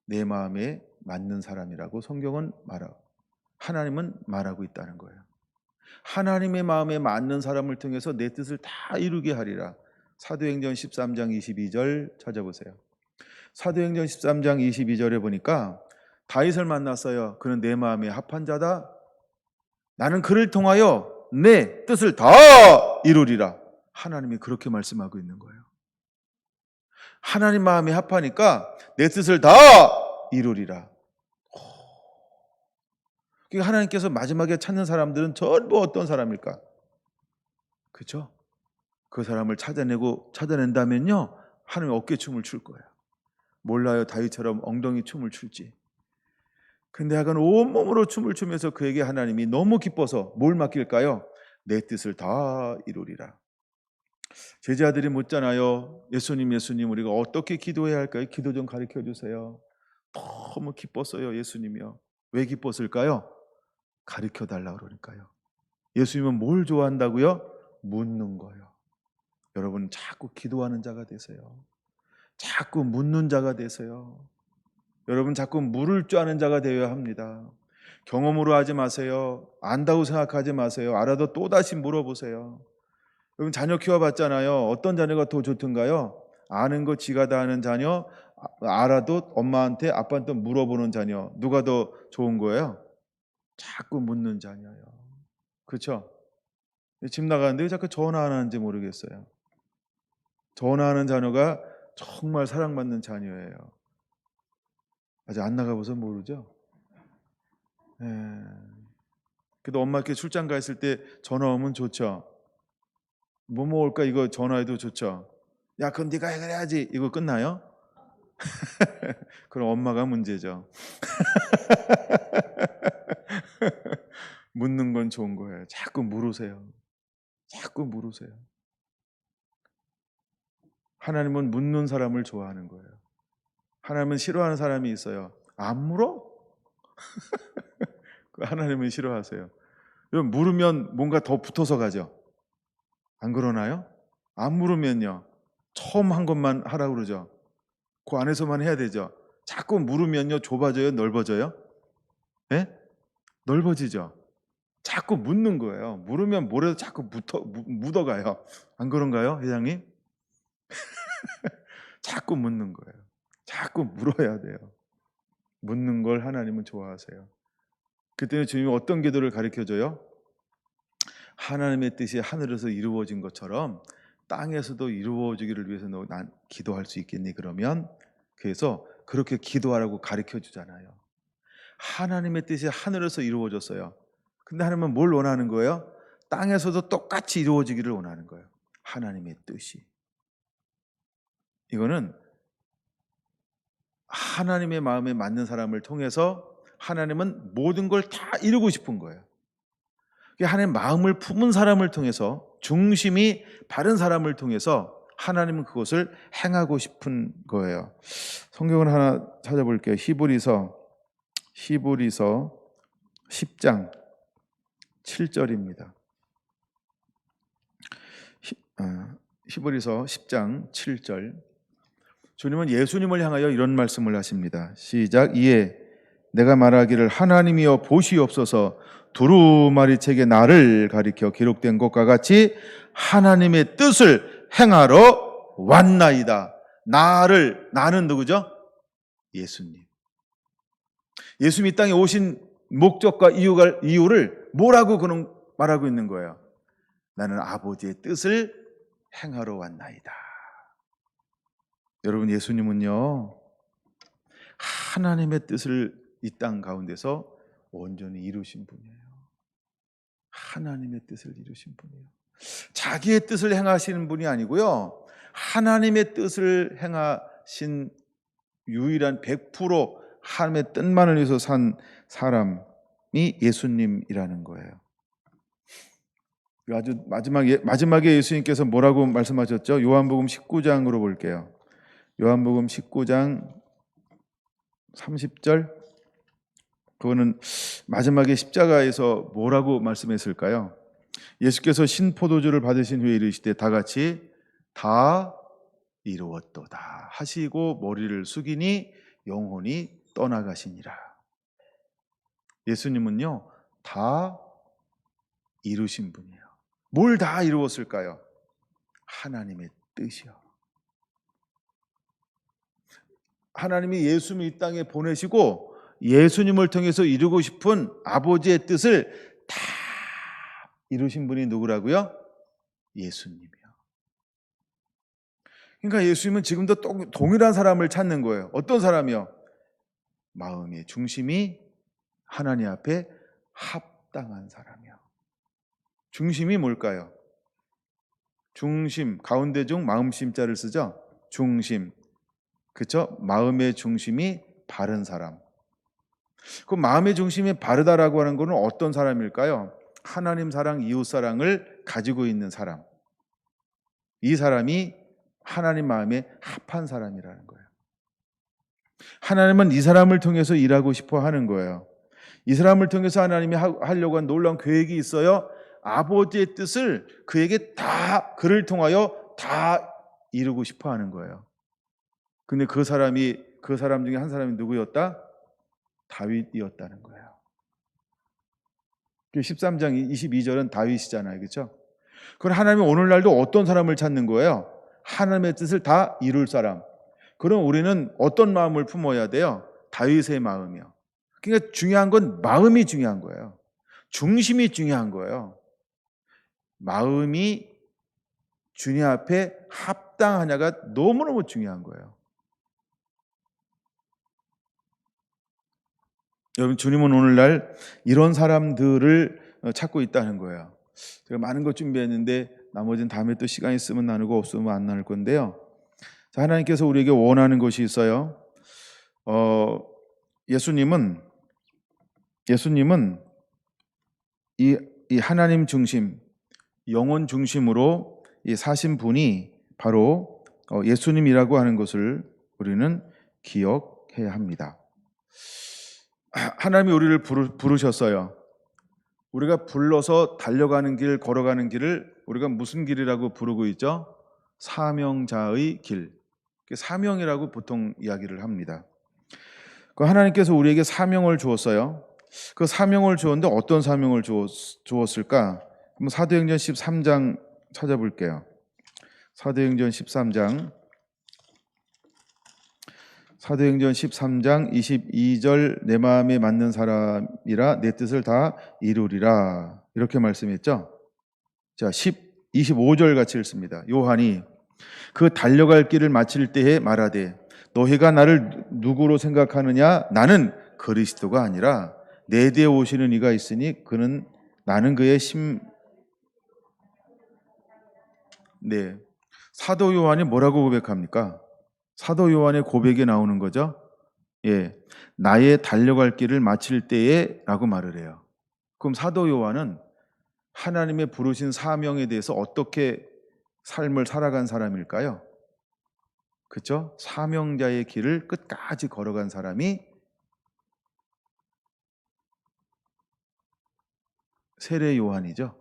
내 마음에 맞는 사람이라고 성경은 하나님은 말하고 있다는 거예요. 하나님의 마음에 맞는 사람을 통해서 내 뜻을 다 이루게 하리라. 사도행전 13장 22절 찾아보세요. 사도행전 13장 22절에 보니까 다윗을 만났어요. 그는 내 마음에 합한 자다. 나는 그를 통하여 내 뜻을 다 이루리라. 하나님이 그렇게 말씀하고 있는 거예요. 하나님 마음에 합하니까 내 뜻을 다 이루리라. 그러니까 하나님께서 마지막에 찾는 사람들은 전부 어떤 사람일까? 그렇죠? 그 사람을 찾아낸다면요, 하나님 어깨춤을 출 거예요. 몰라요, 다윗처럼 엉덩이 춤을 출지. 근데 약간 온몸으로 춤을 추면서 그에게 하나님이 너무 기뻐서 뭘 맡길까요? 내 뜻을 다 이루리라. 제자들이 묻잖아요. 예수님 우리가 어떻게 기도해야 할까요? 기도 좀 가르쳐 주세요. 너무 기뻤어요, 예수님이요. 왜 기뻤을까요? 가르쳐 달라고 그러니까요. 예수님은 뭘 좋아한다고요? 묻는 거예요. 여러분 자꾸 기도하는 자가 되세요. 자꾸 묻는 자가 되세요. 여러분 자꾸 물을 줄 아는 자가 되어야 합니다. 경험으로 하지 마세요. 안다고 생각하지 마세요. 알아도 또다시 물어보세요. 여러분 자녀 키워봤잖아요. 어떤 자녀가 더 좋던가요? 아는 거 지가 다 아는 자녀, 알아도 엄마한테 아빠한테 물어보는 자녀. 누가 더 좋은 거예요? 자꾸 묻는 자녀요. 그렇죠? 집 나가는데 왜 자꾸 전화 안 하는지 모르겠어요. 전화하는 자녀가 정말 사랑받는 자녀예요. 아직 안 나가봐서 모르죠? 예. 그래도 엄마께 출장 가 있을 때 전화 오면 좋죠. 뭐 먹을까 이거 전화해도 좋죠. 야 그럼 네가 해야지. 이거 끝나요? 그럼 엄마가 문제죠. 묻는 건 좋은 거예요. 자꾸 물으세요. 자꾸 물으세요. 하나님은 묻는 사람을 좋아하는 거예요. 하나님은 싫어하는 사람이 있어요. 안 물어? 하나님은 싫어하세요. 물으면 뭔가 더 붙어서 가죠. 안 그러나요? 안 물으면요. 처음 한 것만 하라고 그러죠. 그 안에서만 해야 되죠. 자꾸 물으면요. 좁아져요? 넓어져요? 네? 넓어지죠. 자꾸 묻는 거예요. 물으면 뭐래도 자꾸 묻어가요. 안 그런가요, 회장님? 자꾸 묻는 거예요. 자꾸 물어야 돼요. 묻는 걸 하나님은 좋아하세요. 그때는 주님이 어떤 기도를 가르쳐줘요? 하나님의 뜻이 하늘에서 이루어진 것처럼 땅에서도 이루어지기를 위해서 너 난 기도할 수 있겠니? 그러면 그래서 그렇게 기도하라고 가르쳐 주잖아요. 하나님의 뜻이 하늘에서 이루어졌어요. 근데 하나님은 뭘 원하는 거예요? 땅에서도 똑같이 이루어지기를 원하는 거예요. 하나님의 뜻이. 이거는 하나님의 마음에 맞는 사람을 통해서 하나님은 모든 걸 다 이루고 싶은 거예요. 하나님 마음을 품은 사람을 통해서, 중심이 바른 사람을 통해서 하나님은 그것을 행하고 싶은 거예요. 성경을 하나 찾아볼게요. 히브리서 10장 7절입니다. 히브리서 10장 7절. 주님은 예수님을 향하여 이런 말씀을 하십니다. 시작. 이에 내가 말하기를 하나님이여 보시옵소서, 두루마리책에 나를 가리켜 기록된 것과 같이 하나님의 뜻을 행하러 왔나이다. 나는 누구죠? 예수님. 예수님이 이 땅에 오신 목적과 이유를 뭐라고 그는 말하고 있는 거예요? 나는 아버지의 뜻을 행하러 왔나이다. 여러분, 예수님은요, 하나님의 뜻을 이 땅 가운데서 온전히 이루신 분이에요. 하나님의 뜻을 이루신 분이에요. 자기의 뜻을 행하시는 분이 아니고요, 하나님의 뜻을 행하신 유일한 100% 하나님의 뜻만을 위해서 산 사람이 예수님이라는 거예요. 아주 마지막에 예수님께서 뭐라고 말씀하셨죠? 요한복음 19장으로 볼게요. 요한복음 19장 30절. 그거는 마지막에 십자가에서 뭐라고 말씀했을까요? 예수께서 신포도주를 받으신 후에 이르시되 다 같이 다 이루었도다 하시고 머리를 숙이니 영혼이 떠나가시니라. 예수님은요, 다 이루신 분이에요. 뭘 다 이루었을까요? 하나님의 뜻이요. 하나님이 예수님을 이 땅에 보내시고 예수님을 통해서 이루고 싶은 아버지의 뜻을 다 이루신 분이 누구라고요? 예수님이요. 그러니까 예수님은 지금도 동일한 사람을 찾는 거예요. 어떤 사람이요? 마음의 중심이 하나님 앞에 합당한 사람이요. 중심이 뭘까요? 중심, 가운데 중 마음심자를 쓰죠? 중심. 그렇죠? 마음의 중심이 바른 사람. 그 마음의 중심이 바르다라고 하는 것은 어떤 사람일까요? 하나님 사랑, 이웃 사랑을 가지고 있는 사람. 이 사람이 하나님 마음에 합한 사람이라는 거예요. 하나님은 이 사람을 통해서 일하고 싶어 하는 거예요. 이 사람을 통해서 하나님이 하려고 한 놀라운 계획이 있어요. 아버지의 뜻을 그에게 다, 그를 통하여 다 이루고 싶어 하는 거예요. 근데 그 사람 중에 한 사람이 누구였다? 다윗이었다는 거예요. 13장 22절은 다윗이잖아요. 그렇죠? 그럼 하나님은 오늘날도 어떤 사람을 찾는 거예요? 하나님의 뜻을 다 이룰 사람. 그럼 우리는 어떤 마음을 품어야 돼요? 다윗의 마음이요. 그러니까 중요한 건 마음이 중요한 거예요. 중심이 중요한 거예요. 마음이 주님 앞에 합당하냐가 너무너무 중요한 거예요. 여러분, 주님은 오늘날 이런 사람들을 찾고 있다는 거예요. 제가 많은 것 준비했는데 나머지는 다음에 또 시간 있으면 나누고 없으면 안 나눌 건데요. 자, 하나님께서 우리에게 원하는 것이 있어요. 예수님은 이 하나님 중심, 영혼 중심으로 이 사신 분이 바로 예수님이라고 하는 것을 우리는 기억해야 합니다. 하나님이 우리를 부르셨어요. 우리가 불러서 달려가는 길, 걸어가는 길을 우리가 무슨 길이라고 부르고 있죠? 사명자의 길. 사명이라고 보통 이야기를 합니다. 그 하나님께서 우리에게 사명을 주었어요. 그 사명을 주었는데 어떤 사명을 주었을까? 한번 사도행전 13장 찾아볼게요. 사도행전 13장 22절 내 마음에 맞는 사람이라 내 뜻을 다 이루리라 이렇게 말씀했죠. 자, 25절 같이 읽습니다. 요한이 그 달려갈 길을 마칠 때에 말하되 너희가 나를 누구로 생각하느냐? 나는 그리스도가 아니라 내 뒤에 오시는 이가 있으니 나는 그의 네. 사도 요한이 뭐라고 고백합니까? 사도 요한의 고백에 나오는 거죠. 예. 나의 달려갈 길을 마칠 때에 라고 말을 해요. 그럼 사도 요한은 하나님의 부르신 사명에 대해서 어떻게 삶을 살아간 사람일까요? 그렇죠? 사명자의 길을 끝까지 걸어간 사람이 세례 요한이죠.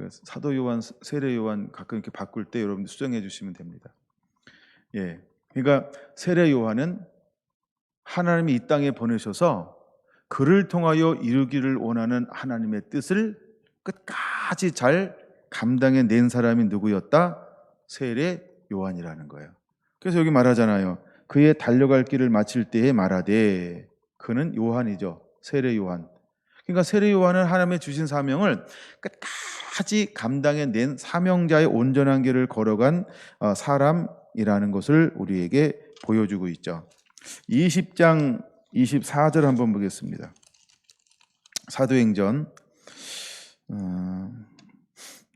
사도 요한, 세례 요한 가끔 이렇게 바꿀 때 여러분들 수정해 주시면 됩니다. 예. 그러니까 세례 요한은 하나님이 이 땅에 보내셔서 그를 통하여 이루기를 원하는 하나님의 뜻을 끝까지 잘 감당해 낸 사람이 누구였다? 세례 요한이라는 거예요. 그래서 여기 말하잖아요. 그의 달려갈 길을 마칠 때에 말하되 그는 요한이죠. 세례 요한. 그러니까 세례 요한은 하나님의 주신 사명을 끝까지 감당해 낸 사명자의 온전한 길을 걸어간 사람이라는 것을 우리에게 보여주고 있죠. 20장 24절 한번 보겠습니다. 사도행전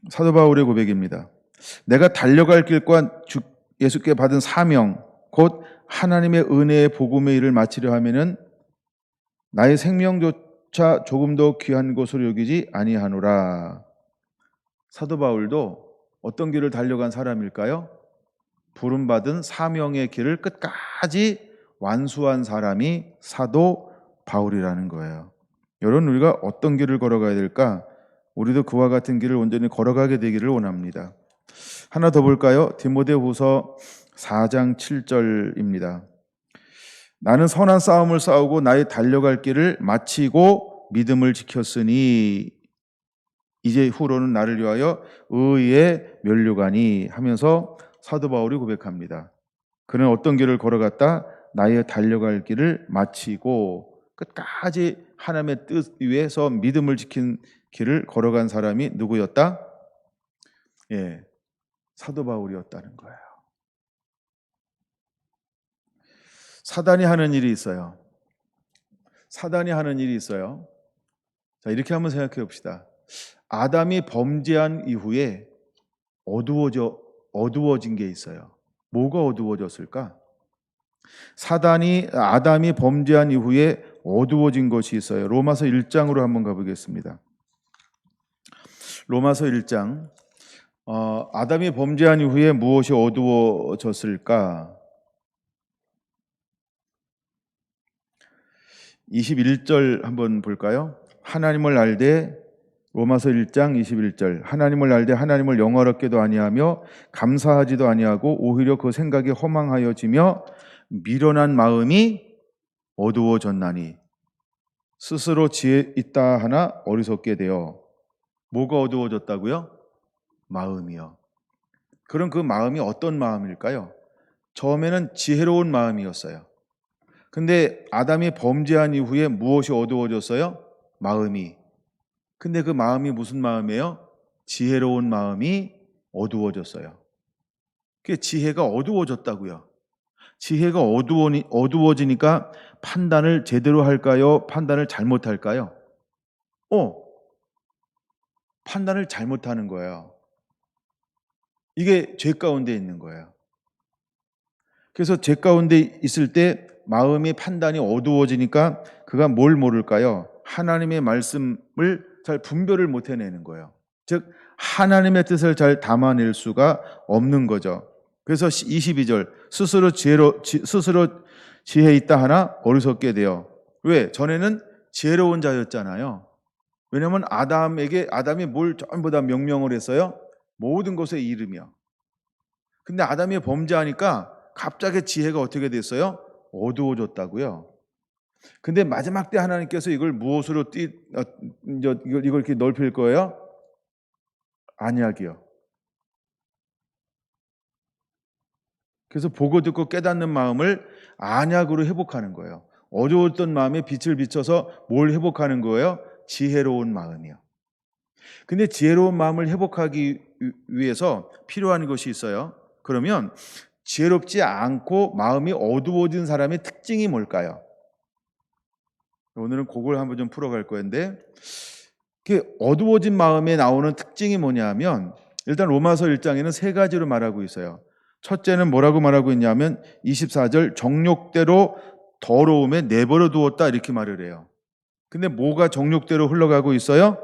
사도 바울의 고백입니다. 내가 달려갈 길과 예수께 받은 사명 곧 하나님의 은혜의 복음의 일을 마치려 하면은 나의 생명조차 조금 더 귀한 것으로 여기지 아니하노라. 사도 바울도 어떤 길을 달려간 사람일까요? 부름받은 사명의 길을 끝까지 완수한 사람이 사도 바울이라는 거예요. 여러분, 우리가 어떤 길을 걸어가야 될까? 우리도 그와 같은 길을 온전히 걸어가게 되기를 원합니다. 하나 더 볼까요? 디모데후서 4장 7절입니다. 나는 선한 싸움을 싸우고 나의 달려갈 길을 마치고 믿음을 지켰으니 이제 후로는 나를 위하여 의의 면류관이 하면서 사도 바울이 고백합니다. 그는 어떤 길을 걸어갔다? 나의 달려갈 길을 마치고 끝까지 하나님의 뜻 위에서 믿음을 지킨 길을 걸어간 사람이 누구였다? 예, 사도 바울이었다는 거예요. 사단이 하는 일이 있어요. 사단이 하는 일이 있어요. 자, 이렇게 한번 생각해 봅시다. 아담이 범죄한 이후에 어두워진 게 있어요. 뭐가 어두워졌을까? 아담이 범죄한 이후에 어두워진 것이 있어요. 로마서 1장으로 한번 가보겠습니다. 로마서 1장. 아담이 범죄한 이후에 무엇이 어두워졌을까? 21절 한번 볼까요? 하나님을 알되 로마서 1장 21절 하나님을 알되 하나님을 영화롭게도 아니하며 감사하지도 아니하고 오히려 그 생각이 허망하여지며 미련한 마음이 어두워졌나니 스스로 지혜 있다 하나 어리석게 되어. 뭐가 어두워졌다고요? 마음이요. 그럼 그 마음이 어떤 마음일까요? 처음에는 지혜로운 마음이었어요. 근데 아담이 범죄한 이후에 무엇이 어두워졌어요? 마음이. 근데 그 마음이 무슨 마음이에요? 지혜로운 마음이 어두워졌어요. 그게 지혜가 어두워졌다고요. 지혜가 어두워지니까 판단을 제대로 할까요? 판단을 잘못할까요? 판단을 잘못하는 거예요. 이게 죄 가운데 있는 거예요. 그래서 죄 가운데 있을 때 마음의 판단이 어두워지니까 그가 뭘 모를까요? 하나님의 말씀을 잘 분별을 못 해내는 거예요. 즉 하나님의 뜻을 잘 담아낼 수가 없는 거죠. 그래서 22절 스스로 지혜 있다 하나 어리석게 되어. 왜? 전에는 지혜로운 자였잖아요. 왜냐하면 아담이 뭘 전부 다 명령을 했어요? 모든 것의 이름이요. 근데 아담이 범죄하니까 갑자기 지혜가 어떻게 됐어요? 어두워졌다고요. 근데 마지막 때 하나님께서 이걸 무엇으로 이걸 이렇게 넓힐 거예요? 안약이요. 그래서 보고 듣고 깨닫는 마음을 안약으로 회복하는 거예요. 어두웠던 마음에 빛을 비춰서 뭘 회복하는 거예요? 지혜로운 마음이요. 근데 지혜로운 마음을 회복하기 위해서 필요한 것이 있어요. 그러면 지혜롭지 않고 마음이 어두워진 사람의 특징이 뭘까요? 오늘은 그걸 한번 좀 풀어갈 건데, 어두워진 마음에 나오는 특징이 뭐냐면 일단 로마서 1장에는 세 가지로 말하고 있어요. 첫째는 뭐라고 말하고 있냐면 24절 정욕대로 더러움에 내버려 두었다 이렇게 말을 해요. 근데 뭐가 정욕대로 흘러가고 있어요?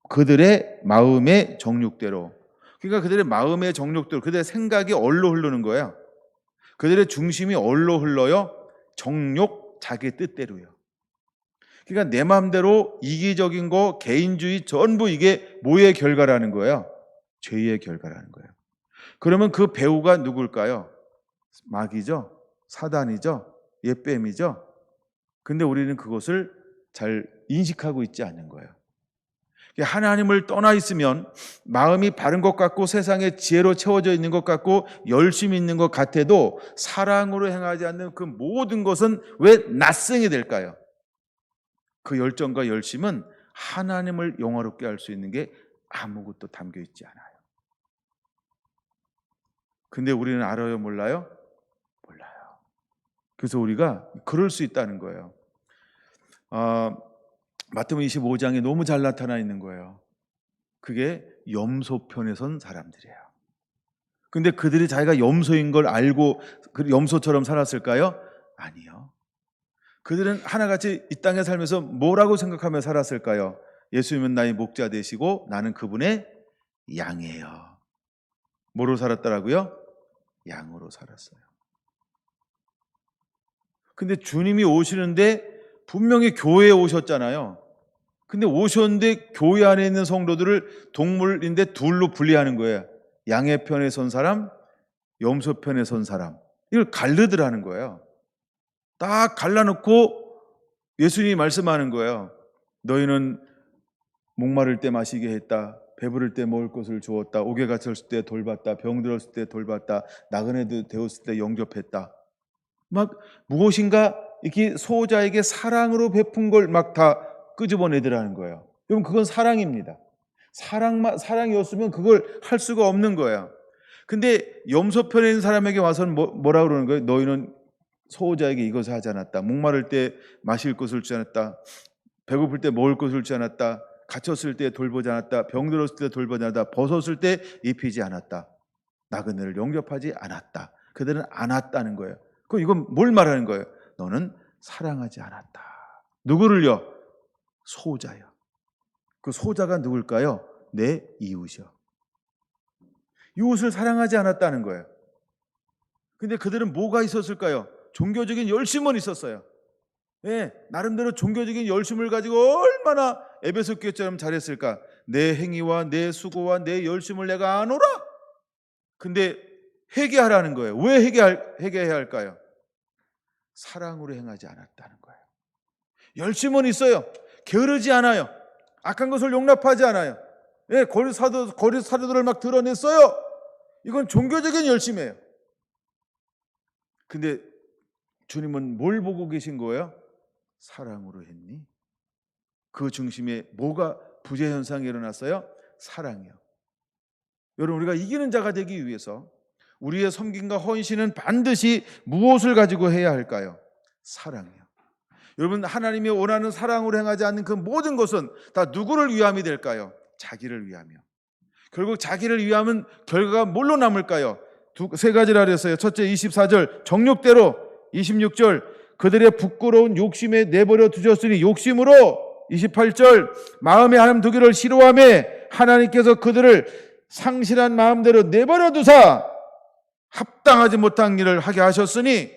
그들의 마음의 정욕대로. 그러니까 그들의 마음의 정욕대로, 그들의 생각이 어디로 흐르는 거예요? 그들의 중심이 어디로 흘러요? 정욕, 자기 뜻대로요. 그러니까 내 마음대로 이기적인 거, 개인주의 전부 이게 뭐의 결과라는 거예요? 죄의 결과라는 거예요. 그러면 그 배우가 누굴까요? 마귀죠? 사단이죠? 옛뱀이죠? 근데 우리는 그것을 잘 인식하고 있지 않는 거예요. 하나님을 떠나 있으면 마음이 바른 것 같고 세상에 지혜로 채워져 있는 것 같고 열심히 있는 것 같아도 사랑으로 행하지 않는 그 모든 것은 왜 낯성이 될까요? 그 열정과 열심은 하나님을 영화롭게 할 수 있는 게 아무것도 담겨 있지 않아요. 근데 우리는 알아요, 몰라요? 몰라요. 그래서 우리가 그럴 수 있다는 거예요. 마태복음 25장에 너무 잘 나타나 있는 거예요. 그게 염소편에 선 사람들이에요. 근데 그들이 자기가 염소인 걸 알고 염소처럼 살았을까요? 아니요. 그들은 하나같이 이 땅에 살면서 뭐라고 생각하며 살았을까요? 예수님은 나의 목자 되시고 나는 그분의 양이에요. 뭐로 살았더라고요? 양으로 살았어요. 근데 주님이 오시는데 분명히 교회에 오셨잖아요. 근데 오셨는데 교회 안에 있는 성도들을 동물인데 둘로 분리하는 거예요. 양의 편에 선 사람, 염소 편에 선 사람. 이걸 갈르더라는 거예요. 딱 갈라놓고 예수님이 말씀하는 거예요. 너희는 목마를 때 마시게 했다. 배부를 때 먹을 것을 주었다. 옥에 갇혔을 때 돌봤다. 병들었을 때 돌봤다. 나그네도 되었을 때 영접했다. 막 무엇인가 이렇게 소자에게 사랑으로 베푼 걸 막 다 끄집어내더라는 거예요. 여러분, 그건 사랑입니다. 사랑이었으면 그걸 할 수가 없는 거예요. 근데 염소편에 있는 사람에게 와서는 뭐라 그러는 거예요? 너희는 소호자에게 이것을 하지 않았다. 목마를 때 마실 것을 주지 않았다. 배고플 때 먹을 것을 주지 않았다. 갇혔을 때 돌보지 않았다. 병들었을 때 돌보지 않았다. 벗었을 때 입히지 않았다. 나그네를 영접하지 않았다. 그들은 안 왔다는 거예요. 그럼 이건 뭘 말하는 거예요? 너는 사랑하지 않았다. 누구를요? 소자요. 그 소자가 누굴까요? 내 이웃이요. 이웃을 사랑하지 않았다는 거예요. 근데 그들은 뭐가 있었을까요? 종교적인 열심은 있었어요. 예, 나름대로 종교적인 열심을 가지고 얼마나 에베소 교회처럼 잘했을까? 내 행위와 내 수고와 내 열심을 내가 아노라. 근데 회개하라는 거예요. 왜 회개해야 할까요? 사랑으로 행하지 않았다는 거예요. 열심은 있어요. 게으르지 않아요. 악한 것을 용납하지 않아요. 예, 거리 사도들을 막 드러냈어요. 이건 종교적인 열심이에요. 근데 주님은 뭘 보고 계신 거예요? 사랑으로 했니? 그 중심에 뭐가 부재 현상이 일어났어요? 사랑이요. 여러분, 우리가 이기는 자가 되기 위해서 우리의 섬김과 헌신은 반드시 무엇을 가지고 해야 할까요? 사랑이요. 여러분, 하나님이 원하는 사랑으로 행하지 않는 그 모든 것은 다 누구를 위함이 될까요? 자기를 위하며. 결국 자기를 위하면 결과가 뭘로 남을까요? 세 가지라 그랬어요. 첫째 24절 정욕대로, 26절 그들의 부끄러운 욕심에 내버려 두셨으니 욕심으로, 28절 마음에 하나님 두기를 싫어하며 하나님께서 그들을 상실한 마음대로 내버려 두사 합당하지 못한 일을 하게 하셨으니,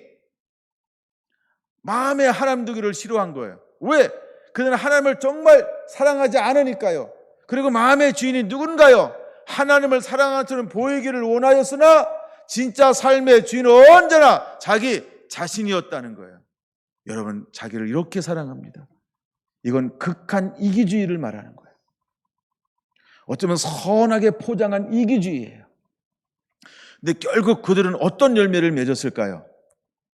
마음에 하나님 두기를 싫어한 거예요. 왜? 그들은 하나님을 정말 사랑하지 않으니까요. 그리고 마음의 주인이 누군가요? 하나님을 사랑하는 것처럼 보이기를 원하였으나 진짜 삶의 주인은 언제나 자기 자신이었다는 거예요. 여러분, 자기를 이렇게 사랑합니다. 이건 극한 이기주의를 말하는 거예요. 어쩌면 선하게 포장한 이기주의예요. 근데 결국 그들은 어떤 열매를 맺었을까요?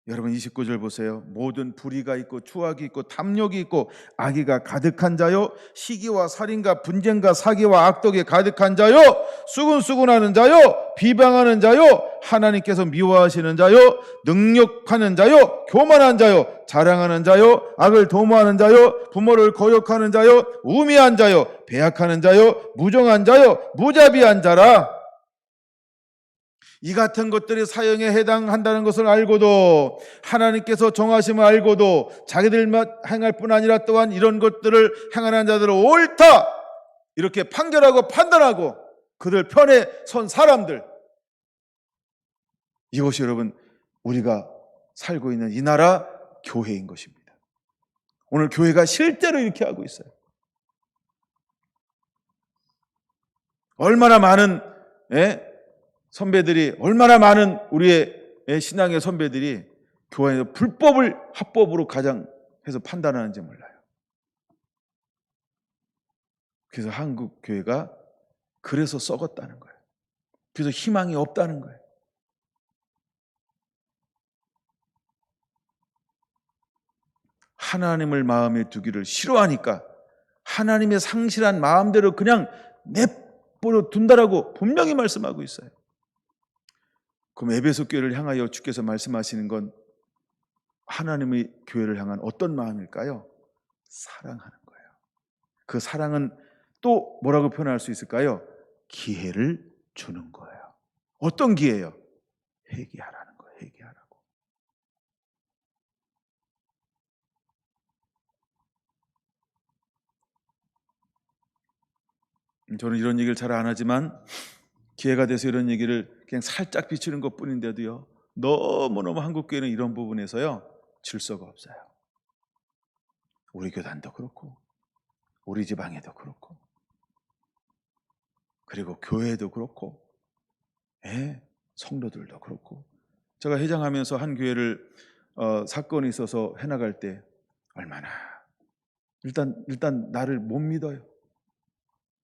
여러분 29절 보세요. 모든 불의가 있고 추악이 있고 탐욕이 있고 악의가 가득한 자요, 시기와 살인과 분쟁과 사기와 악독이 가득한 자요, 수군수군하는 자요, 비방하는 자요, 하나님께서 미워하시는 자요, 능욕하는 자요, 교만한 자요, 자랑하는 자요, 악을 도모하는 자요, 부모를 거역하는 자요, 우매한 자요, 배약하는 자요, 무정한 자요, 무자비한 자라. 이 같은 것들이 사형에 해당한다는 것을 알고도, 하나님께서 정하심을 알고도 자기들만 행할 뿐 아니라 또한 이런 것들을 행하는 자들을 옳다 이렇게 판결하고 판단하고 그들 편에 선 사람들, 이것이 여러분 우리가 살고 있는 이 나라 교회인 것입니다. 오늘 교회가 실제로 이렇게 하고 있어요. 얼마나 많은 선배들이, 얼마나 많은 우리의 신앙의 선배들이 교회에서 불법을 합법으로 가장해서 판단하는지 몰라요. 그래서 한국 교회가 그래서 썩었다는 거예요. 그래서 희망이 없다는 거예요. 하나님을 마음에 두기를 싫어하니까 하나님의 상실한 마음대로 그냥 내버려 둔다라고 분명히 말씀하고 있어요. 그럼 에베소 교회를 향하여 주께서 말씀하시는 건 하나님의 교회를 향한 어떤 마음일까요? 사랑하는 거예요. 그 사랑은 또 뭐라고 표현할 수 있을까요? 기회를 주는 거예요. 어떤 기회요? 회개하라는 거예요. 회개하라고. 저는 이런 얘기를 잘 안 하지만 기회가 돼서 이런 얘기를 그냥 살짝 비추는 것뿐인데도요, 너무너무 한국교회는 이런 부분에서요 질서가 없어요. 우리 교단도 그렇고 우리 지방에도 그렇고, 그리고 교회도 그렇고, 성도들도 그렇고. 제가 회장하면서 한 교회를 사건이 있어서 해나갈 때 얼마나 일단 나를 못 믿어요.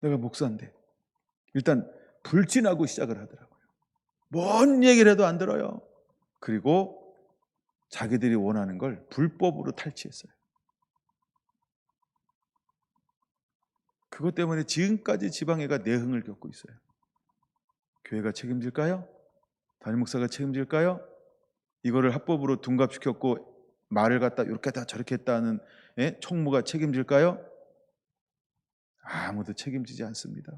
내가 목사인데 일단 불진하고 시작을 하더라고요. 뭔 얘기를 해도 안 들어요. 그리고 자기들이 원하는 걸 불법으로 탈취했어요. 그것 때문에 지금까지 지방회가 내흥을 겪고 있어요. 교회가 책임질까요? 담임 목사가 책임질까요? 이거를 합법으로 둔갑시켰고 말을 갖다 이렇게 했다 저렇게 했다는 총무가 책임질까요? 아무도 책임지지 않습니다.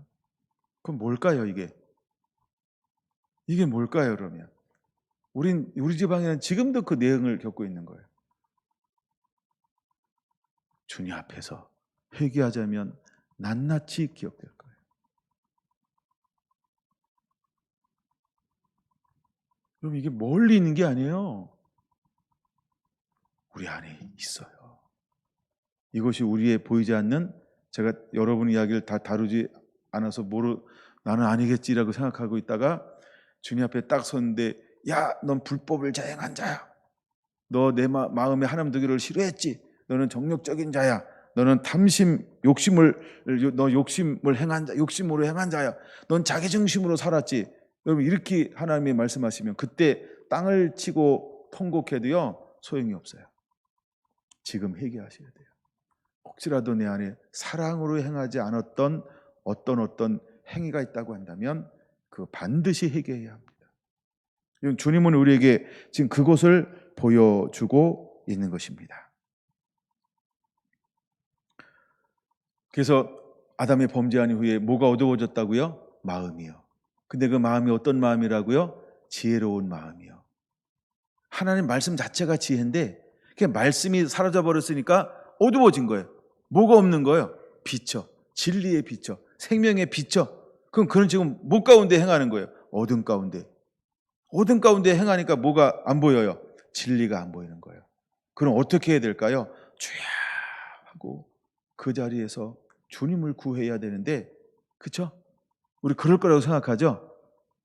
그럼 뭘까요, 이게? 이게 뭘까요, 그러면? 우리 지방에는 지금도 그 내흥을 겪고 있는 거예요. 주님 앞에서 회개하자면 낱낱이 기억될 거예요. 그럼 이게 멀리 있는 게 아니에요. 우리 안에 있어요. 이것이 우리의 보이지 않는, 제가 여러분 이야기를 다 다루지 않아서 나는 아니겠지라고 생각하고 있다가 주님 앞에 딱 섰는데, 야, 넌 불법을 자행한 자야. 너 내 마음에 하나님 두기를 싫어했지. 너는 정욕적인 자야. 너는 욕심을 행한 자, 욕심으로 행한 자야. 넌 자기 중심으로 살았지. 여러분 이렇게 하나님이 말씀하시면 그때 땅을 치고 통곡해도요 소용이 없어요. 지금 회개하셔야 돼요. 혹시라도 내 안에 사랑으로 행하지 않았던 어떤 행위가 있다고 한다면 그 반드시 회개해야 합니다. 주님은 우리에게 지금 그것을 보여주고 있는 것입니다. 그래서 아담이 범죄한 이후에 뭐가 어두워졌다고요? 마음이요. 근데 그 마음이 어떤 마음이라고요? 지혜로운 마음이요. 하나님 말씀 자체가 지혜인데 그 말씀이 사라져 버렸으니까 어두워진 거예요. 뭐가 없는 거예요? 빛이요. 진리의 빛이요. 생명의 빛이요. 그럼 그는 지금 뭐 가운데 행하는 거예요? 어둠 가운데. 어둠 가운데 행하니까 뭐가 안 보여요? 진리가 안 보이는 거예요. 그럼 어떻게 해야 될까요? 주야 하고 그 자리에서 주님을 구해야 되는데, 그렇죠? 우리 그럴 거라고 생각하죠?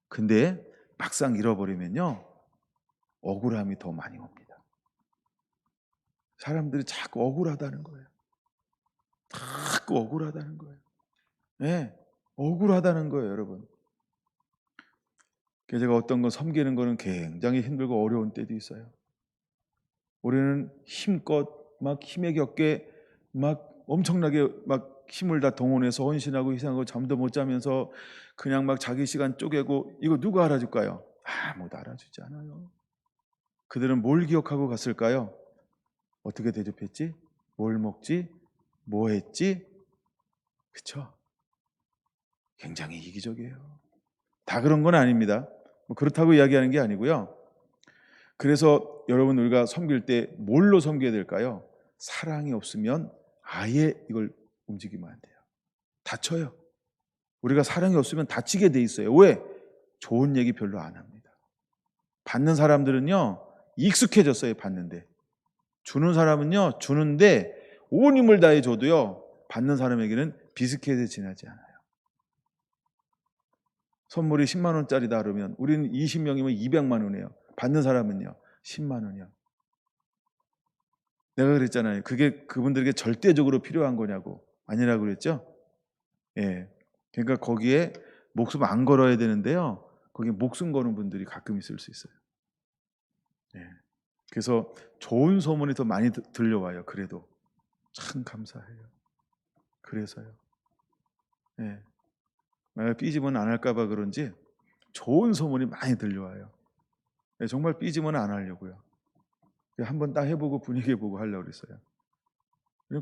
근데 막상 잃어버리면요 억울함이 더 많이 옵니다. 사람들이 자꾸 억울하다는 거예요. 자꾸 억울하다는 거예요. 네, 억울하다는 거예요, 여러분. 제가 어떤 거 섬기는 거는 굉장히 힘들고 어려운 때도 있어요. 우리는 힘껏 막 힘에 겹게 막 엄청나게 막 힘을 다 동원해서 헌신하고 희생하고 잠도 못 자면서 그냥 막 자기 시간 쪼개고, 이거 누가 알아줄까요? 아무도 알아주지 않아요. 그들은 뭘 기억하고 갔을까요? 어떻게 대접했지? 뭘 먹지? 뭐 했지? 그쵸? 굉장히 이기적이에요. 다 그런 건 아닙니다. 그렇다고 이야기하는 게 아니고요. 그래서 여러분 우리가 섬길 때 뭘로 섬겨야 될까요? 사랑이 없으면 아예 이걸 움직이면 안 돼요. 다쳐요. 우리가 사랑이 없으면 다치게 돼 있어요. 왜? 좋은 얘기 별로 안 합니다. 받는 사람들은요 익숙해졌어요. 받는데. 주는 사람은요 주는데 온 힘을 다해 줘도요 받는 사람에게는 비스켓에 지나지 않아요. 선물이 10만 원짜리다 그러면 우리는 20명이면 200만 원이에요. 받는 사람은요 10만 원이요. 내가 그랬잖아요. 그게 그분들에게 절대적으로 필요한 거냐고. 아니라고 그랬죠? 예. 그러니까 거기에 목숨 안 걸어야 되는데요. 거기에 목숨 거는 분들이 가끔 있을 수 있어요. 예. 그래서 좋은 소문이 더 많이 들려와요. 그래도 참 감사해요. 그래서요. 예. 내가 삐지면 안 할까봐 그런지 좋은 소문이 많이 들려와요. 예, 정말 삐지면 안 하려고요. 한번 딱 해보고 분위기 보고 하려고 그랬어요.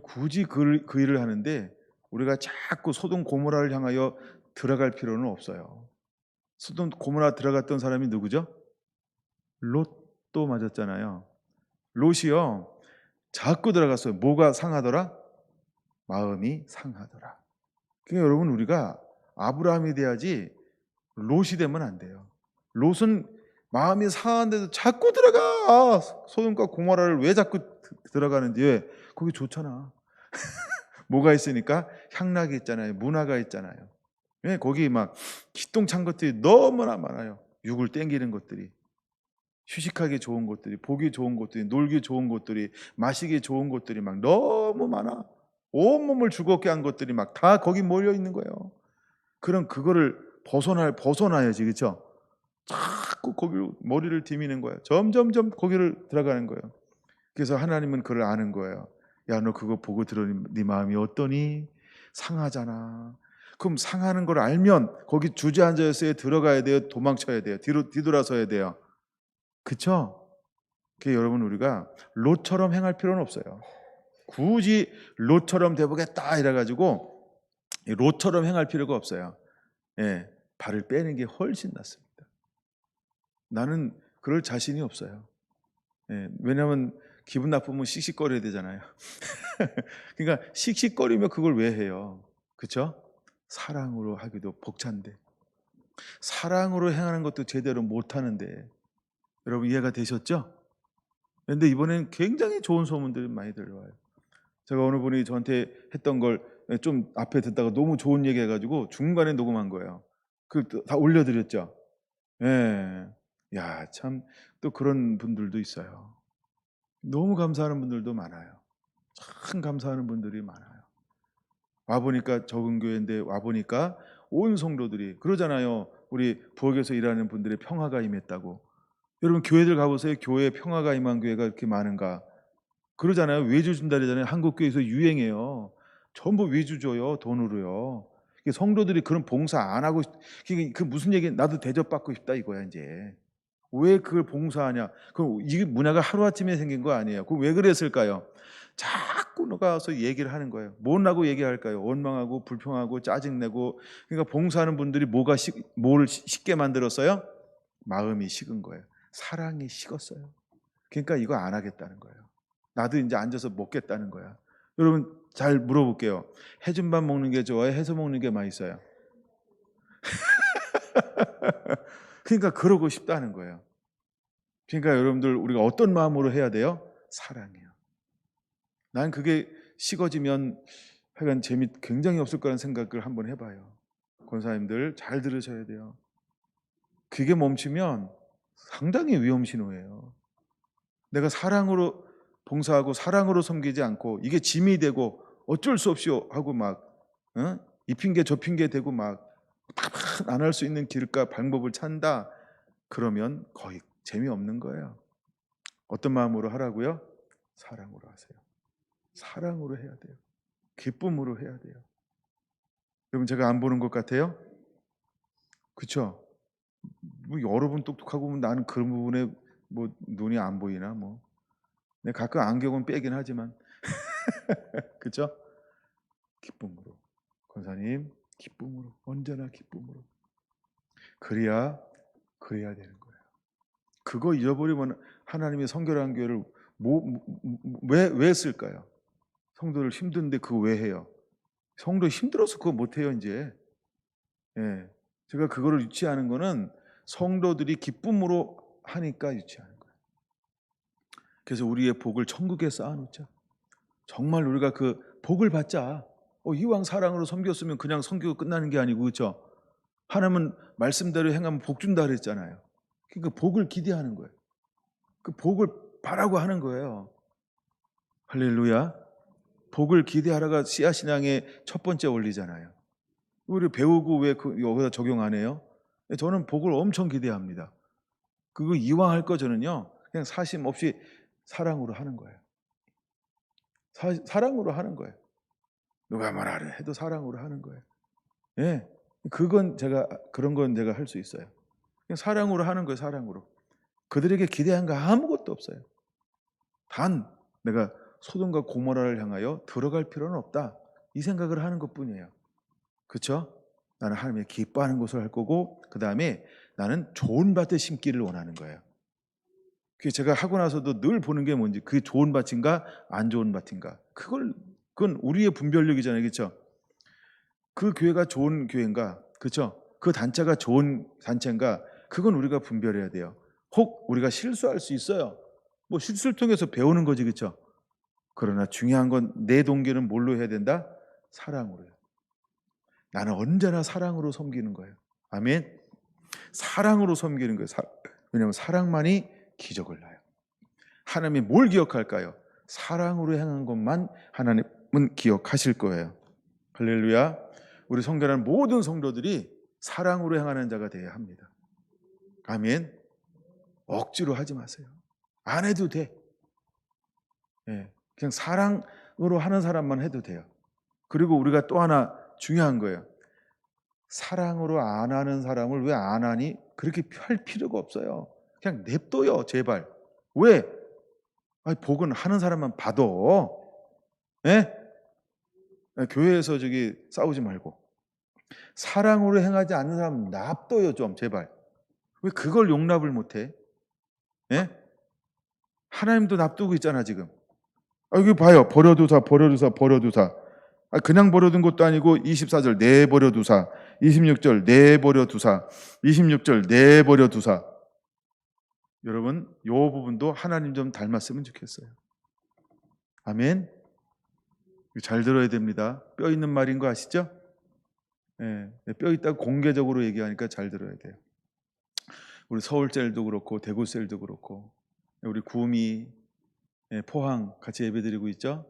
굳이 그 일을 하는데 우리가 자꾸 소돔 고모라를 향하여 들어갈 필요는 없어요. 소돔 고모라 들어갔던 사람이 누구죠? 롯도 맞았잖아요. 롯이요 자꾸 들어갔어요. 뭐가 상하더라? 마음이 상하더라. 그러니까 여러분 우리가 아브라함이 돼야지 롯이 되면 안 돼요. 롯은 마음이 상한데도 자꾸 들어가. 소돔과 고모라를 왜 자꾸 들어가는지. 왜? 거기 좋잖아. 뭐가 있으니까? 향락이 있잖아요. 문화가 있잖아요. 예, 거기 막 기똥찬 것들이 너무나 많아요. 육을 땡기는 것들이. 휴식하기 좋은 것들이, 보기 좋은 것들이, 놀기 좋은 것들이, 마시기 좋은 것들이 막 너무 많아. 온몸을 즐겁게 한 것들이 막 다 거기 몰려 있는 거예요. 그럼 그거를 벗어나야지, 그렇죠? 자꾸 거기로 머리를 디미는 거예요. 점점점 거기를 들어가는 거예요. 그래서 하나님은 그걸 아는 거예요. 야, 너 그거 보고 들으니 네 마음이 어떠니? 상하잖아. 그럼 상하는 걸 알면 거기 주저앉아서야 들어가야 돼요? 도망쳐야 돼요? 뒤돌아서야 돼요? 그쵸? 그 여러분, 우리가 롯처럼 행할 필요는 없어요. 굳이 롯처럼 돼보겠다 이래가지고 롯처럼 행할 필요가 없어요. 예, 발을 빼는 게 훨씬 낫습니다. 나는 그럴 자신이 없어요. 예, 왜냐하면 기분 나쁘면 씩씩거려야 되잖아요. 그러니까 씩씩거리며 그걸 왜 해요? 그렇죠? 사랑으로 하기도 벅찬데, 사랑으로 행하는 것도 제대로 못하는데, 여러분 이해가 되셨죠? 그런데 이번엔 굉장히 좋은 소문들이 많이 들려와요. 제가 어느 분이 저한테 했던 걸 좀 앞에 듣다가 너무 좋은 얘기 해가지고 중간에 녹음한 거예요. 그 다 올려드렸죠. 예. 야, 참 또 그런 분들도 있어요. 너무 감사하는 분들도 많아요. 참 감사하는 분들이 많아요. 와보니까 적은 교회인데 와보니까 온 성도들이 그러잖아요. 우리 부엌에서 일하는 분들의 평화가 임했다고. 여러분 교회들 가보세요. 교회에 평화가 임한 교회가 이렇게 많은가? 그러잖아요. 외주 준다 그러잖아요. 한국 교회에서 유행해요. 전부 외주 줘요. 돈으로요. 성도들이 그런 봉사 안 하고 그 무슨 얘기? 나도 대접받고 싶다 이거야 이제. 왜 그걸 봉사하냐? 그럼 이게 문화가 하루아침에 생긴 거 아니에요. 그럼 왜 그랬을까요? 자꾸 나가서 얘기를 하는 거예요. 뭐라고 얘기할까요? 원망하고 불평하고 짜증내고. 그러니까 봉사하는 분들이 뭘 식게 만들었어요? 마음이 식은 거예요. 사랑이 식었어요. 그러니까 이거 안 하겠다는 거예요. 나도 이제 앉아서 먹겠다는 거야. 여러분 잘 물어볼게요. 해준 밥 먹는 게 좋아요? 해서 먹는 게 맛있어요? 그러니까 그러고 싶다는 거예요. 그러니까 여러분들 우리가 어떤 마음으로 해야 돼요? 사랑해요. 난 그게 식어지면 하여간 재미 굉장히 없을 거라는 생각을 한번 해봐요. 권사님들 잘 들으셔야 돼요. 그게 멈추면 상당히 위험 신호예요. 내가 사랑으로 봉사하고 사랑으로 섬기지 않고 이게 짐이 되고 어쩔 수 없이 하고 막 이 핑계 저 핑계 대고 막 안 할 수 있는 길과 방법을 찾는다. 그러면 거의 재미없는 거예요. 어떤 마음으로 하라고요? 사랑으로 하세요. 사랑으로 해야 돼요. 기쁨으로 해야 돼요. 여러분 제가 안 보는 것 같아요? 그렇죠? 뭐 여러분 똑똑하고 나는 그런 부분에 뭐 눈이 안 보이나 뭐. 내가 가끔 안경은 빼긴 하지만 그렇죠? 기쁨으로. 권사님 기쁨으로. 언제나 기쁨으로. 그래야 되는 거예요. 그거 잊어버리면 하나님의 성결한 교회를 왜 쓸까요? 성도를 힘든데 그거 왜 해요? 성도 힘들어서 그거 못 해요 이제. 예, 제가 그거를 유치하는 거는 성도들이 기쁨으로 하니까 유치하는 거예요. 그래서 우리의 복을 천국에 쌓아놓자. 정말 우리가 그 복을 받자. 이왕 사랑으로 섬겼으면 그냥 섬기고 끝나는 게 아니고 그렇죠? 하나님은 말씀대로 행하면 복 준다 그랬잖아요. 그러니까 복을 기대하는 거예요. 그 복을 바라고 하는 거예요. 할렐루야. 복을 기대하라가 씨앗신앙의 첫 번째 원리잖아요. 우리 배우고 왜 여기다 적용 안 해요? 저는 복을 엄청 기대합니다. 그거 이왕 할 거 저는요 그냥 사심 없이 사랑으로 하는 거예요. 사랑으로 하는 거예요. 누가 뭐라 해도 사랑으로 하는 거예요. 예, 그건 제가 그런 건 제가 할 수 있어요. 그냥 사랑으로 하는 거예요. 사랑으로. 그들에게 기대한 거 아무것도 없어요. 단 내가 소돔과 고모라를 향하여 들어갈 필요는 없다. 이 생각을 하는 것뿐이에요. 그렇죠? 나는 하나님의 기뻐하는 것을 할 거고 그 다음에 나는 좋은 밭에 심기를 원하는 거예요. 그게 제가 하고 나서도 늘 보는 게 뭔지 그게 좋은 밭인가 안 좋은 밭인가 그건 우리의 분별력이잖아요. 그렇죠? 그 교회가 좋은 교회인가 그렇죠? 그 단체가 좋은 단체인가 그건 우리가 분별해야 돼요. 혹 우리가 실수할 수 있어요. 실수를 통해서 배우는 거지 그렇죠? 그러나 중요한 건 내 동기는 뭘로 해야 된다? 사랑으로요. 나는 언제나 사랑으로 섬기는 거예요. 아멘. 사랑으로 섬기는 거예요. 왜냐하면 사랑만이 기적을 낳아요. 하나님이 뭘 기억할까요? 사랑으로 행한 것만 하나님은 기억하실 거예요. 할렐루야. 우리 성결한 모든 성도들이 사랑으로 행하는 자가 되어야 합니다. 아멘. 억지로 하지 마세요. 안 해도 돼. 예, 그냥 사랑으로 하는 사람만 해도 돼요. 그리고 우리가 또 하나 중요한 거예요. 사랑으로 안 하는 사람을 왜 안 하니? 그렇게 할 필요가 없어요. 그냥 냅둬요, 제발. 왜? 아니, 복은 하는 사람만 받아. 예? 교회에서 저기 싸우지 말고. 사랑으로 행하지 않는 사람 납둬요, 좀, 제발. 왜 그걸 용납을 못해? 예? 하나님도 납두고 있잖아, 지금. 여기 봐요. 버려두사, 버려두사, 버려두사. 그냥 버려둔 것도 아니고 24절 내버려두사, 26절 내버려두사, 26절 내버려두사. 여러분, 이 부분도 하나님 좀 닮았으면 좋겠어요. 아멘. 잘 들어야 됩니다. 뼈 있는 말인 거 아시죠? 예, 뼈 있다고 공개적으로 얘기하니까 잘 들어야 돼요. 우리 서울셀도 그렇고 대구셀도 그렇고 우리 구미, 포항 같이 예배드리고 있죠.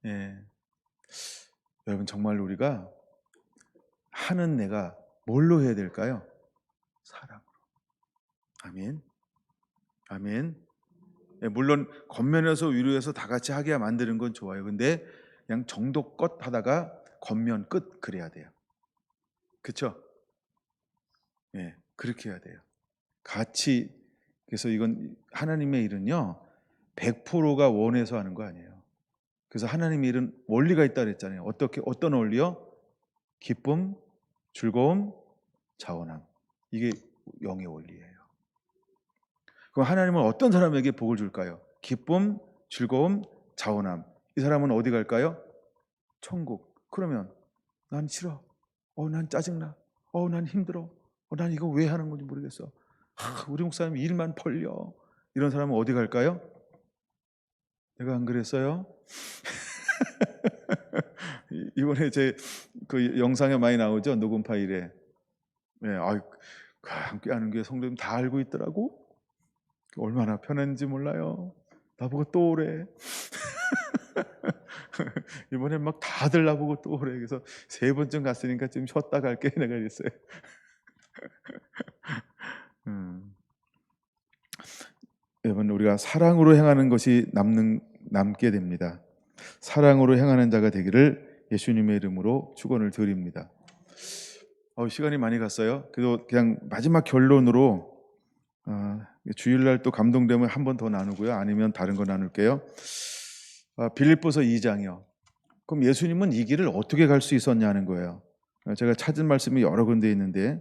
예. 여러분 정말 우리가 하는 내가 뭘로 해야 될까요? 사랑으로. 아멘. 아멘. 물론 겉면에서 위로해서 다 같이 하게 만드는 건 좋아요. 근데 그냥 정도껏 하다가 겉면 끝 그래야 돼요. 그렇죠? 예, 그렇게 해야 돼요. 같이. 그래서 이건 하나님의 일은요 100%가 원해서 하는 거 아니에요. 그래서 하나님의 일은 원리가 있다 그랬잖아요. 어떤 원리요? 기쁨, 즐거움, 자원함. 이게 영의 원리예요. 그럼 하나님은 어떤 사람에게 복을 줄까요? 기쁨, 즐거움, 자원함. 이 사람은 어디 갈까요? 천국. 그러면 난 싫어. 난 짜증나. 난 힘들어. 난 이거 왜 하는 건지 모르겠어. 우리 목사님 일만 벌려. 이런 사람은 어디 갈까요? 내가 안 그랬어요? 이번에 제 그 영상에 많이 나오죠. 녹음 파일에. 네, 함께하는 게 성도님 다 알고 있더라고. 얼마나 편한지 몰라요. 나보고 또 오래. 이번에 막 다들 나보고 또 오래. 그래서 3번쯤 갔으니까 좀 쉬었다 갈게 내가 그랬어요. 여러분 우리가 사랑으로 행하는 것이 남게 됩니다. 사랑으로 행하는 자가 되기를 예수님의 이름으로 축원을 드립니다. 시간이 많이 갔어요. 그래도 그냥 마지막 결론으로 주일날 또 감동되면 한 번 더 나누고요. 아니면 다른 거 나눌게요. 빌립보서 2장이요. 그럼 예수님은 이 길을 어떻게 갈 수 있었냐는 거예요. 제가 찾은 말씀이 여러 군데 있는데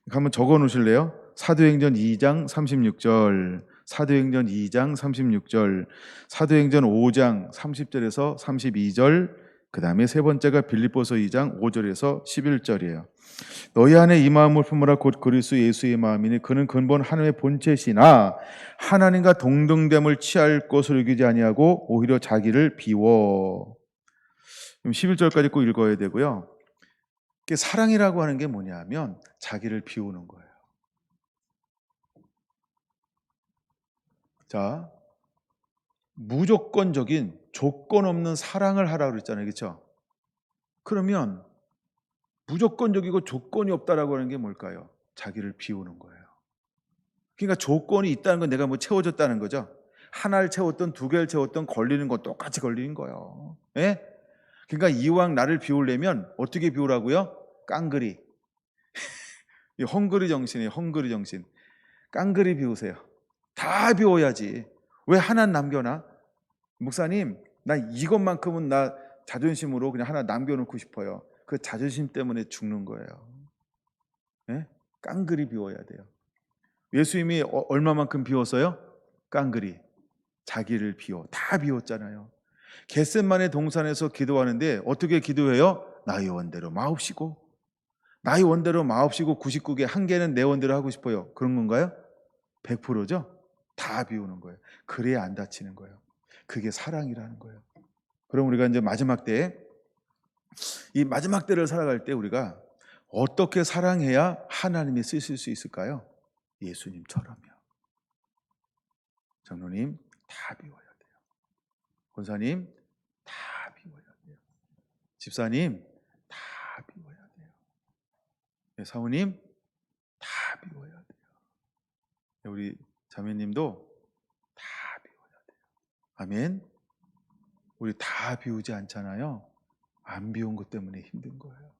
한번 적어 놓으실래요? 사도행전 2장 36절, 사도행전 2장 36절, 사도행전 5장 30절에서 32절, 그 다음에 세 번째가 빌립보서 2장 5절에서 11절이에요. 너희 안에 이 마음을 품으라 곧 그리스도 예수의 마음이니 그는 근본 하나님의 본체시나 하나님과 동등됨을 취할 것을 여기지 아니하고 오히려 자기를 비워. 11절까지 꼭 읽어야 되고요. 사랑이라고 하는 게 뭐냐 하면 자기를 비우는 거예요. 자, 무조건적인 조건 없는 사랑을 하라고 그랬잖아요. 그렇죠? 그러면 무조건적이고 조건이 없다라고 하는 게 뭘까요? 자기를 비우는 거예요. 그러니까 조건이 있다는 건 내가 뭐 채워줬다는 거죠. 하나를 채웠던 2개를 채웠던 걸리는 건 똑같이 걸리는 거예요. 예? 그러니까 이왕 나를 비우려면 어떻게 비우라고요? 깡그리. 이 헝그리 정신이에요. 헝그리 정신. 깡그리 비우세요. 다 비워야지. 왜 하나 남겨놔? 목사님, 나 이것만큼은 나 자존심으로 그냥 하나 남겨놓고 싶어요. 그 자존심 때문에 죽는 거예요. 예? 깡그리 비워야 돼요. 예수님이 얼마만큼 비웠어요? 깡그리. 자기를 비워. 다 비웠잖아요. 겟셋마네 동산에서 기도하는데 어떻게 기도해요? 나의 원대로 마옵시고 나의 원대로 마옵시고 99개 한 개는 내 원대로 하고 싶어요. 그런 건가요? 100%죠? 다 비우는 거예요. 그래야 안 다치는 거예요. 그게 사랑이라는 거예요. 그럼 우리가 이제 마지막 때에 이 마지막 때를 살아갈 때 우리가 어떻게 사랑해야 하나님이 쓰실 수 있을까요? 예수님처럼요. 장로님 다 비워야 돼요. 권사님 다 비워야 돼요. 집사님 다 비워야 돼요. 사모님 다 비워야 돼요. 우리 자매님도 다 비워야 돼요. 아멘. 우리 다 비우지 않잖아요. 안 비운 것 때문에 힘든 거예요.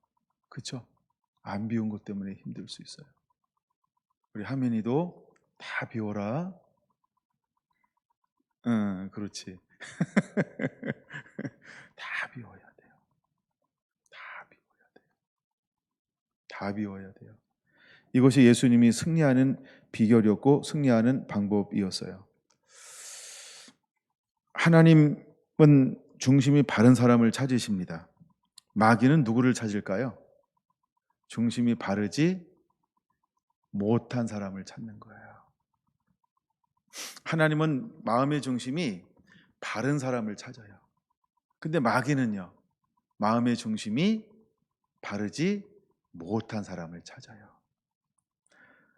그렇죠? 안 비운 것 때문에 힘들 수 있어요. 우리 하민이도 다 비워라. 응, 그렇지. 다 비워야 돼요. 다 비워야 돼요. 다 비워야 돼요. 이것이 예수님이 승리하는 비결이었고 승리하는 방법이었어요. 하나님은 중심이 바른 사람을 찾으십니다. 마귀는 누구를 찾을까요? 중심이 바르지 못한 사람을 찾는 거예요. 하나님은 마음의 중심이 바른 사람을 찾아요. 근데 마귀는요, 마음의 중심이 바르지 못한 사람을 찾아요.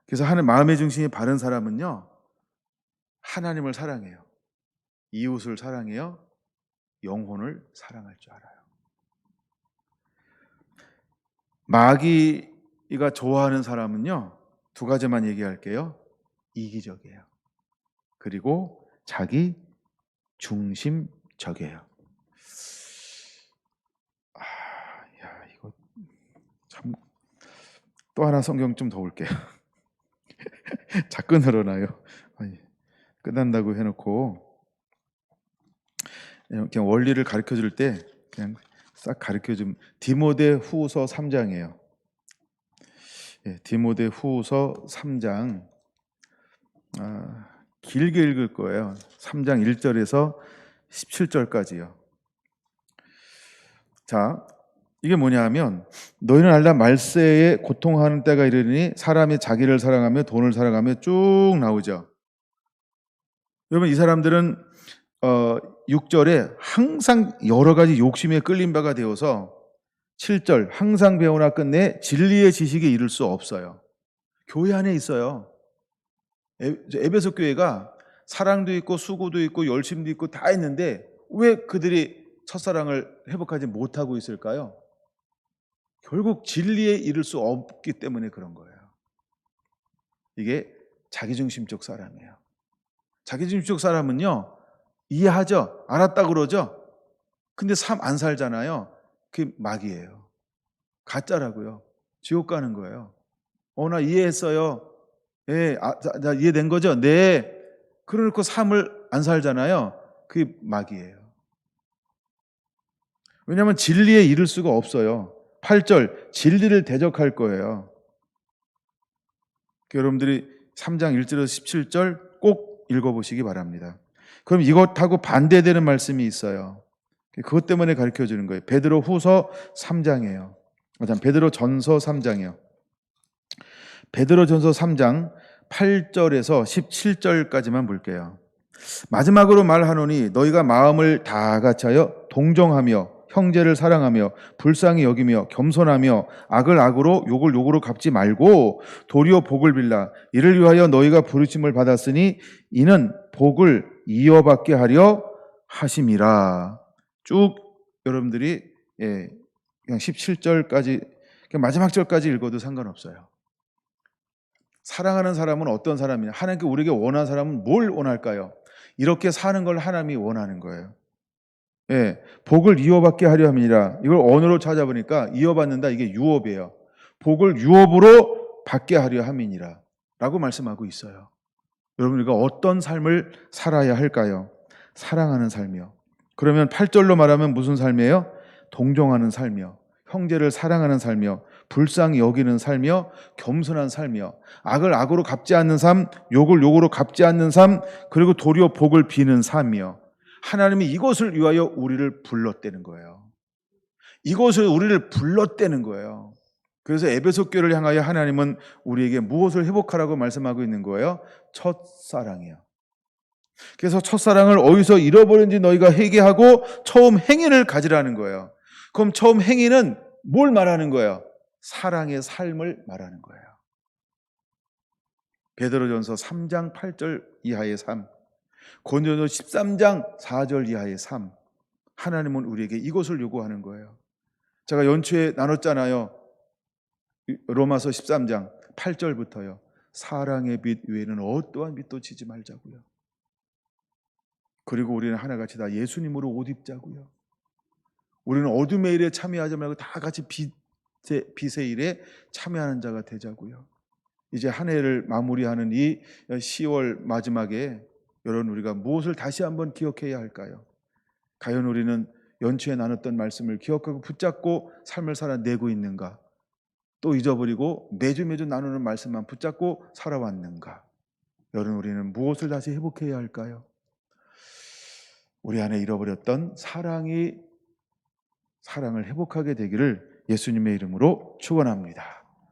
그래서 마음의 중심이 바른 사람은요, 하나님을 사랑해요. 이웃을 사랑해요. 영혼을 사랑할 줄 알아요. 마귀가 좋아하는 사람은요, 두 가지만 얘기할게요. 이기적이에요. 그리고 자기 중심적이에요. 이거 참, 또 하나 성경 좀 더 올게요. 자꾸 늘어나요. 끝난다고 해놓고 그냥 원리를 가르쳐 줄 때 그냥 싹 가르쳐 좀. 디모데 후서 3장이에요. 디모데 후서 3장. 길게 읽을 거예요. 3장 1절에서 17절까지요. 자, 이게 뭐냐 하면 너희는 알라 말세에 고통하는 때가 이르니 사람이 자기를 사랑하며 돈을 사랑하며 쭉 나오죠. 여러분, 이 사람들은 6절에 항상 여러 가지 욕심에 끌린 바가 되어서 7절 항상 배우나 끝내 진리의 지식에 이를 수 없어요. 교회 안에 있어요. 에베소 교회가 사랑도 있고 수고도 있고 열심도 있고 다 있는데 왜 그들이 첫사랑을 회복하지 못하고 있을까요? 결국 진리에 이를 수 없기 때문에 그런 거예요. 이게 자기중심적 사람이에요. 자기중심적 사람은요, 이해하죠? 알았다 그러죠? 근데 삶 안 살잖아요. 그게 마귀예요. 가짜라고요. 지옥 가는 거예요. 나 이해했어요. 네, 자, 이해된 거죠? 네. 그러놓고 삶을 안 살잖아요. 그게 마귀예요. 왜냐하면 진리에 이를 수가 없어요. 8절 진리를 대적할 거예요. 여러분들이 3장 1절에서 17절 꼭 읽어보시기 바랍니다. 그럼 이것하고 반대되는 말씀이 있어요. 그것 때문에 가르쳐주는 거예요. 베드로 후서 3장이에요. 베드로 전서 3장이에요. 베드로 전서 3장 8절에서 17절까지만 볼게요. 마지막으로 말하노니 너희가 마음을 다 같이하여 동정하며 형제를 사랑하며 불쌍히 여기며 겸손하며 악을 악으로 욕을 욕으로 갚지 말고 도리어 복을 빌라. 이를 위하여 너희가 부르심을 받았으니 이는 복을 이어받게 하려 하심이라. 쭉 여러분들이 그냥 17절까지 그냥 마지막 절까지 읽어도 상관없어요. 사랑하는 사람은 어떤 사람이냐? 하나님께 우리에게 원하는 사람은 뭘 원할까요? 이렇게 사는 걸 하나님이 원하는 거예요. 복을 이어받게 하려 함이니라. 이걸 언어로 찾아보니까 이어받는다, 이게 유업이에요. 복을 유업으로 받게 하려 함이니라 라고 말씀하고 있어요. 여러분, 우리가 어떤 삶을 살아야 할까요? 사랑하는 삶이요. 그러면 8절로 말하면 무슨 삶이에요? 동정하는 삶이요. 형제를 사랑하는 삶이요. 불쌍히 여기는 삶이요. 겸손한 삶이요. 악을 악으로 갚지 않는 삶, 욕을 욕으로 갚지 않는 삶, 그리고 도리어 복을 비는 삶이요. 하나님이 이것을 위하여 우리를 불렀다는 거예요. 이것을 우리를 불렀다는 거예요. 그래서 에베소 교회를 향하여 하나님은 우리에게 무엇을 회복하라고 말씀하고 있는 거예요? 첫사랑이요. 그래서 첫사랑을 어디서 잃어버린지 너희가 회개하고 처음 행위를 가지라는 거예요. 그럼 처음 행위는 뭘 말하는 거예요? 사랑의 삶을 말하는 거예요. 베드로전서 3장 8절 이하의 삶, 고린도전서 13장 4절 이하의 삶. 하나님은 우리에게 이것을 요구하는 거예요. 제가 연초에 나눴잖아요. 로마서 13장 8절부터요. 사랑의 빛 외에는 어떠한 빛도 지지 말자고요. 그리고 우리는 하나같이 다 예수님으로 옷 입자고요. 우리는 어둠의 일에 참여하지 말고 다 같이 빛의 일에 참여하는 자가 되자고요. 이제 한 해를 마무리하는 이 10월 마지막에 여러분, 우리가 무엇을 다시 한번 기억해야 할까요? 과연 우리는 연초에 나눴던 말씀을 기억하고 붙잡고 삶을 살아내고 있는가? 또 잊어버리고 매주 나누는 말씀만 붙잡고 살아왔는가? 여러분, 우리는 무엇을 다시 회복해야 할까요? 우리 안에 잃어버렸던 사랑을 회복하게 되기를 예수님의 이름으로 축원합니다.